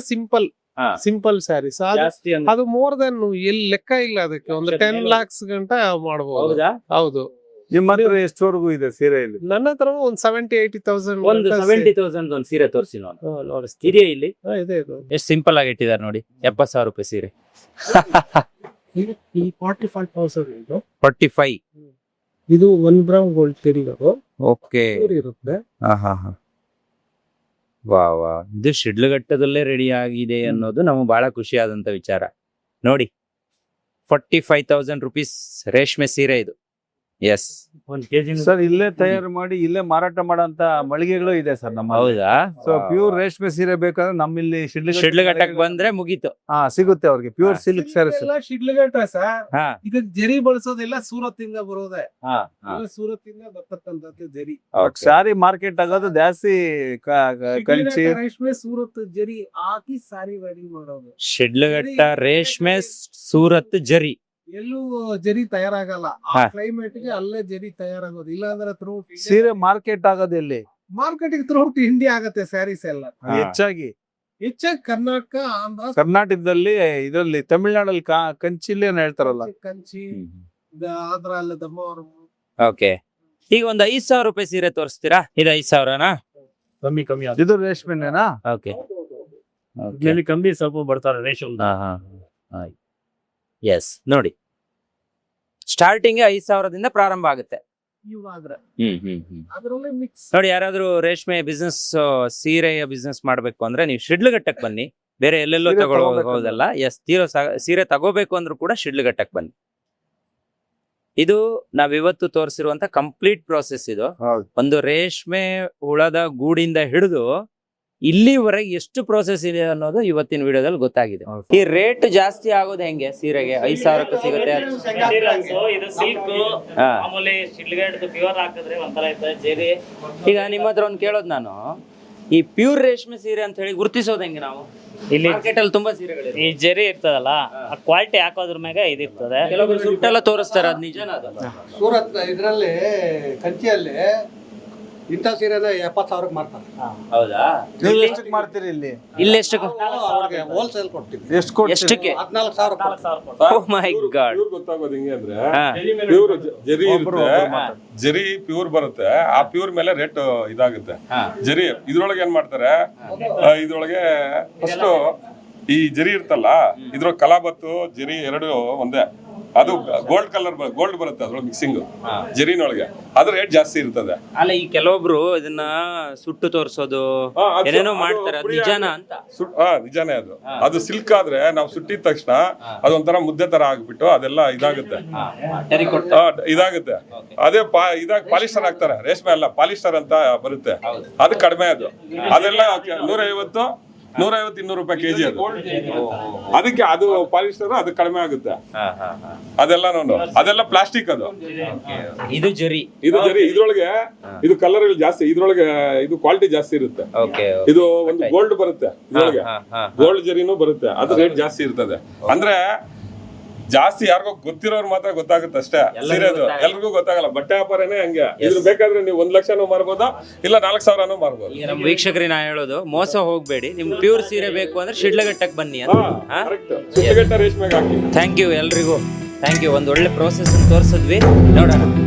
[SPEAKER 2] ಸಿಂಪಲ್ ಸ್ಯಾರೀಸ್.
[SPEAKER 1] ಜಾಸ್ತಿ ಅಂದ್ರೆ
[SPEAKER 2] ಅದು ಮೋರ್ ದೆನ್ ಎಲ್ಲಿ ಲೆಕ್ಕ ಇಲ್ಲ ಅದಕ್ಕೆ. ಒಂದು 10 lakhs ಗಂಟ ಮಾಡಬಹುದು.
[SPEAKER 1] ಹೌದಾ?
[SPEAKER 2] ಹೌದು.
[SPEAKER 4] ನಿಮ್ಮ ಹತ್ರ ಎಷ್ಟವರೆಗೂ ಇದೆ ಸೀರೆ ಇಲ್ಲಿ?
[SPEAKER 2] ನನ್ನ ಹತ್ರ ಒಂದು 70,000-80,000
[SPEAKER 6] ಒಂದು 70,000 ಒಂದು ಸೀರೆ ತೋರಿಸಿ ನೋಡಿ. ಇದೆಯಾ ಇಲ್ಲಿ?
[SPEAKER 2] ಇದೆ. ಇದು
[SPEAKER 6] ಎಷ್ಟು ಸಿಂಪಲ್ ಆಗಿ ಇಟ್ಟಿದ್ದಾರೆ ನೋಡಿ. 70,000 ರೂಪಾಯಿ ಸೀರೆ.
[SPEAKER 2] ಈ 45,000 ಇದು
[SPEAKER 6] 45.
[SPEAKER 2] ಇದು 1 ಗ್ರಾಮ್ ಗೋಲ್ಡ್ ತೆರಿಗಳು
[SPEAKER 6] ಓಕೆ.
[SPEAKER 2] ಇರುತ್ತೆ.
[SPEAKER 6] ವಾ ಇದು ಶಿಡ್ಲಘಟ್ಟದಲ್ಲೇ ರೆಡಿ ಆಗಿದೆ ಅನ್ನೋದು ನಮಗೆ ಬಹಳ ಖುಷಿ ಆದಂತ ವಿಚಾರ. ನೋಡಿ 45,000 ರೂಪೀಸ್ ರೇಷ್ಮೆ ಸೀರೆ ಇದು. ಎಸ್,
[SPEAKER 1] 1 kg
[SPEAKER 4] ಸರ್ ಇಲ್ಲೇ ತಯಾರು ಮಾಡಿ ಇಲ್ಲೇ ಮಾರಾಟ ಮಾಡೋಂತ ಮಳಿಗೆಗಳು ಇದೆ ಸರ್ ನಮ್ಮ.
[SPEAKER 6] ಹೌದಾ?
[SPEAKER 4] ಸೊ ಪ್ಯೂರ್ ರೇಷ್ಮೆ ಸೀರೆ ಬೇಕಾದ್ರೆ ನಮ್ಮಲ್ಲಿ
[SPEAKER 6] ಶಿಡ್ಲಘಟ್ಟಕ್ಕೆ ಬಂದ್ರೆ ಮುಗೀತು.
[SPEAKER 4] ಸಿಗುತ್ತೆ ಅವ್ರಿಗೆ pure silk sarees.
[SPEAKER 2] Shidlaghatta sir.
[SPEAKER 6] ಹಾ
[SPEAKER 2] ಇದಕ್ಕೆ ಜರಿ ಬಳಸೋದೆಲ್ಲ ಸೂರತ್ ಇಂದ ಬರೋದೆ.
[SPEAKER 6] ಹಾ
[SPEAKER 2] ಸೂರತ್ ಇಂದ ಬರ್ತಕ್ಕಂಥದ್ದು ಜರಿ.
[SPEAKER 4] ಸಾರಿ ಮಾರ್ಕೆಟ್ ಆಗೋದು ಜಾಸ್ತಿ ಕಂಚಿ
[SPEAKER 2] ರೇಷ್ಮೆ ಸೂರತ್ ಜರಿ ಹಾಕಿ ಸಾರಿ ರೆಡಿ ಮಾಡೋದು.
[SPEAKER 6] ಶಿಡ್ಲಘಟ್ಟ ರೇಷ್ಮೆ ಸೂರತ್ ಜರಿ
[SPEAKER 2] ಎಲ್ಲೂ ಜರಿ ತಯಾರಾಗಲ್ಲ. ಆ
[SPEAKER 6] ಹಾ.
[SPEAKER 2] ಕ್ಲೈಮೇಟ್ ಗೆ ಅಲ್ಲೇ ಜರಿ ತಯಾರಾಗೋದು. ಇಲ್ಲ ಅಂದ್ರೆ ಥ್ರೂ
[SPEAKER 4] ಸೀರೆ ಮಾರ್ಕೆಟ್ ಆಗೋದು ಎಲ್ಲಿ?
[SPEAKER 2] ಮಾರ್ಕೆಟ್ ಥ್ರೂಟ್ ಇಂಡಿಯಾ ಆಗತ್ತೆ ಸ್ಯಾರೀಸ್ ಎಲ್ಲ.
[SPEAKER 4] ಹೆಚ್ಚಾಗಿ
[SPEAKER 2] ಕರ್ನಾಟಕ, ಆಂಧ್ರ,
[SPEAKER 4] ಕರ್ನಾಟಕದಲ್ಲಿ ಇದರಲ್ಲಿ ತಮಿಳ್ನಾಡಲ್ಲಿ ಕಂಚಿಲಿ ಏನ್ ಹೇಳ್ತಾರಲ್ಲ.
[SPEAKER 2] ಕಂಚಿ, ಆಂಧ್ರ ಅಲ್ಲ ದಮ್ಮವರು.
[SPEAKER 6] ಓಕೆ. ಈಗ ಒಂದು 5,000 ರೂಪಾಯಿ ಸೀರೆ ತೋರಿಸ್ತೀರಾ? ಇದು 5,000ನಾ?
[SPEAKER 1] ಕಮ್ಮಿ
[SPEAKER 4] ಇದು ರೇಷ್ಮೆನೇನಾ?
[SPEAKER 6] ಓಕೆ.
[SPEAKER 1] ಕಮ್ಮಿ ಸ್ವಲ್ಪ ಬರ್ತಾರೆ ರೇಷನ್.
[SPEAKER 6] ಎಸ್, ನೋಡಿ ಸ್ಟಾರ್ಟಿಂಗ್ 5,000ದಿಂದ ಪ್ರಾರಂಭ ಆಗುತ್ತೆ.
[SPEAKER 2] ಇವಾದ್ರೆ
[SPEAKER 6] ಹ್ಮ್.
[SPEAKER 2] ಅದ್ರಲ್ಲೇ ಮಿಕ್ಸ್.
[SPEAKER 6] ನೋಡಿ, ಯಾರಾದ್ರೂ ರೇಷ್ಮೆ ಬಿಸ್ನೆಸ್, ಸೀರೆಯ ಬಿಸ್ನೆಸ್ ಮಾಡ್ಬೇಕು ಅಂದ್ರೆ ನೀವು ಶಿಡ್ಲಘಟ್ಟಕ್ಕೆ ಬನ್ನಿ. ಬೇರೆ ಎಲ್ಲೆಲ್ಲೋ
[SPEAKER 4] ಸೀರೆ
[SPEAKER 6] ತಗೊಳ್ಳೋದಲ್ಲ. ಎಸ್, ಸೀರೆ ತಗೋಬೇಕು ಅಂದ್ರೂ ಕೂಡ ಶಿಡ್ಲಘಟ್ಟಕ್ಕೆ ಬನ್ನಿ. ಇದು ನಾವಿವತ್ತು ತೋರಿಸಿರುವಂತ ಕಂಪ್ಲೀಟ್ ಪ್ರೋಸೆಸ್. ಇದು ಒಂದು ರೇಷ್ಮೆ ಹುಳದ ಗೂಡಿಂದ ಹಿಡಿದು ಇಲ್ಲಿವರೆಗೆ ಎಷ್ಟು ಪ್ರೋಸೆಸ್ ಇದೆ ಅನ್ನೋದು ಇವತ್ತಿನ ವಿಡಿಯೋದಲ್ಲಿ ಗೊತ್ತಾಗಿದೆ. ಈ ರೇಟ್ ಜಾಸ್ತಿ ಆಗೋದು ಹೆಂಗೆ? ಸೀರೆಗೆ 5,000ಕ್ಕೆ ಸಿಗುತ್ತೆ.
[SPEAKER 8] ಇದು ಸಿಲ್ಕ್
[SPEAKER 6] ಹಾ.
[SPEAKER 8] ಮಾಮೂಲಿ ಶಿಡ್ಲಘಟ್ಟದ ಪ್ಯೂರ್ ಹಾಕಿದ್ರೆ ಒಂಥರ ಇರ್ತದೆ ಜರಿ.
[SPEAKER 6] ಈಗ ನಿಮ್ಮ ಹತ್ರ ಒಂದು ಕೇಳೋದು ನಾನು, ಈ ಪ್ಯೂರ್ ರೇಷ್ಮೆ ಸೀರೆ ಅಂತ ಹೇಳಿ ಗುರುತಿಸೋದು ಹೆಂಗೆ ನಾವು?
[SPEAKER 8] ಇಲ್ಲಿ
[SPEAKER 6] ಮಾರ್ಕೆಟ್ ಅಲ್ಲಿ ತುಂಬಾ ಸೀರೆಗಳಿವೆ.
[SPEAKER 8] ಈ ಜರಿ ಇರ್ತದಲ್ಲ, ಆ ಕ್ವಾಲಿಟಿ ಹಾಕೋದ್ರ ಮ್ಯಾಗ ಇದಿರ್ತದೆ.
[SPEAKER 6] ಕೆಲವೊಬ್ರು ಸುಟ್ಟೆಲ್ಲ ತೋರಿಸ್ತಾರೆ, ಅದ್ ನಿಜನ? ಅದು
[SPEAKER 9] ಸೂರತ್ ಇದರಲ್ಲಿ ಕಂಚಿಯಲ್ಲಿ ಇಂಥ ಸೀರೆನ 70,000ಕ್ಕೆ ಮಾರ್ತಾರೆ.
[SPEAKER 6] ಹೌದಾ?
[SPEAKER 4] ನೀವು ಎಷ್ಟಕ್ಕೆ ಮಾರ್ತೀರಿ ಇಲ್ಲಿ?
[SPEAKER 6] ಇಲ್ಲಿ ಎಷ್ಟು?
[SPEAKER 9] ಅವ್ರಿಗೆ ಹೋಲ್ಸೇಲ್ ಕೊಡ್ತೀವಿ.
[SPEAKER 6] ಎಷ್ಟಕ್ಕೆ?
[SPEAKER 9] 14,000.
[SPEAKER 6] ಓ ಮೈ ಗಾಡ್.
[SPEAKER 3] ಪ್ಯೂರ್ ಗೊತ್ತಾಗೋದು ಹೆಂಗೆ ಅಂದ್ರೆ ಪ್ಯೂರ್ ಜರಿ ಇರುತ್ತೆ, ಜರಿ ಪ್ಯೂರ್ ಬರುತ್ತೆ. ಆ ಪ್ಯೂರ್ ಮೇಲೆ ರೇಟ್ ಇದಾಗುತ್ತೆ. ಜರಿ ಇದ್ರೊಳಗೆ ಏನ್ ಮಾಡ್ತಾರೆ, ಇದ್ರೊಳಗೆ ಫಸ್ಟ್ ಈ ಜರಿ ಇರ್ತಲ್ಲ, ಇದ್ರೊಳಗೆ ಕಲಾಬತ್ತು ಜರಿ ಎರಡು ಒಂದೇ. ಅದು ಗೋಲ್ಡ್ ಬರುತ್ತೆ ಅದ್ರೊಳಗೆ ಮಿಕ್ಸಿಂಗ್ ಜರಿನೊಳಗೆ. ಅದ್ರ ರೇಟ್ ಜಾಸ್ತಿ ಇರ್ತದೆ.
[SPEAKER 6] ಅಲ್ಲ, ಈ ಕೆಲವೊಬ್ರು ಇದನ್ನ ಸುಟ್ಟು ತೋರ್ಸೋದು ಏನೇನೋ ಮಾಡ್ತಾರೆ, ಅದು ನಿಜಾನ ಅಂತ?
[SPEAKER 3] ನಿಜಾನೇ. ಅದು ಸಿಲ್ಕ್ ಆದ್ರೆ ನಾವು ಸುಟ್ಟಿದ ತಕ್ಷಣ ಅದೊಂಥರ ಮುದ್ದೆ ತರ ಆಗ್ಬಿಟ್ಟು ಅದೆಲ್ಲ ಇದಾಗುತ್ತೆ. ಅದೇ ಪಾಲಿಸ್ಟರ್ ಹಾಕ್ತಾರೆ. ರೇಷ್ಮೆ ಅಲ್ಲ, ಪಾಲಿಸ್ಟರ್ ಅಂತ ಬರುತ್ತೆ. ಅದು ಕಡಿಮೆ. ಅದೆಲ್ಲ 150-200 ರೂಪಾಯಿ ಕೆಜಿ. ಅದಕ್ಕೆ ಅದು ಪಾಲಿಸ್ಟರ್, ಅದು ಕಡಿಮೆ ಆಗುತ್ತೆ. ಅದೆಲ್ಲ ಅದೆಲ್ಲ ಪ್ಲಾಸ್ಟಿಕ್.
[SPEAKER 6] ಇದು ಜರಿ.
[SPEAKER 3] ಇದ್ರೊಳಗೆ ಇದು ಕಲರ್ ಜಾಸ್ತಿ, ಇದ್ರೊಳಗೆ ಇದು ಕ್ವಾಲಿಟಿ ಜಾಸ್ತಿ ಇರುತ್ತೆ. ಇದು ಒಂದು ಗೋಲ್ಡ್ ಬರುತ್ತೆ, ಇದ್ರೊಳಗೆ ಗೋಲ್ಡ್ ಜರಿನೂ ಬರುತ್ತೆ. ಅದು ರೇಟ್ ಜಾಸ್ತಿ ಇರ್ತದೆ. ಅಂದ್ರೆ ಜಾಸ್ತಿ ಯಾರಿಗೋ ಗೊತ್ತಿರೋರು ಮಾತ್ರ ಗೊತ್ತಾಗುತ್ತೆ ಅಷ್ಟೇ. ಸೀರೆದು ಎಲ್ರಿಗೂ ಗೊತ್ತಾಗಲ್ಲ. ಬಟ್ಟೆ ವ್ಯಾಪಾರನೇ ಹಂಗೆ. ಇದ್ರ ಬೇಕಾದ್ರೆ ನೀವು 1 ಲಕ್ಷನೂ ಮಾರ್ಬೋದು, ಇಲ್ಲ 4,000ನೂ ಮಾರ್ಬೋದು.
[SPEAKER 6] ಈಗ ನಮ್ಮ ವೀಕ್ಷಕರಿಗೆ ನಾ ಹೇಳೋದು, ಮೋಸ ಹೋಗ್ಬೇಡಿ. ನಿಮ್ಗೆ ಪ್ಯೂರ್ ಸೀರೆ ಬೇಕು ಅಂದ್ರೆ ಶಿಡ್ಲಘಟ್ಟಕ್ಕೆ ಬನ್ನಿ ಅಂತ.
[SPEAKER 3] ರೇಷ್ಮೆಗೆ ಹಾಕಿ.
[SPEAKER 6] ಥ್ಯಾಂಕ್ ಯು ಎಲ್ರಿಗೂ. Thank you. ಒಂದು ಒಳ್ಳೆ ಪ್ರೋಸೆಸ್ ತೋರಿಸಿದ್ವಿ. ನೋಡೋಣ.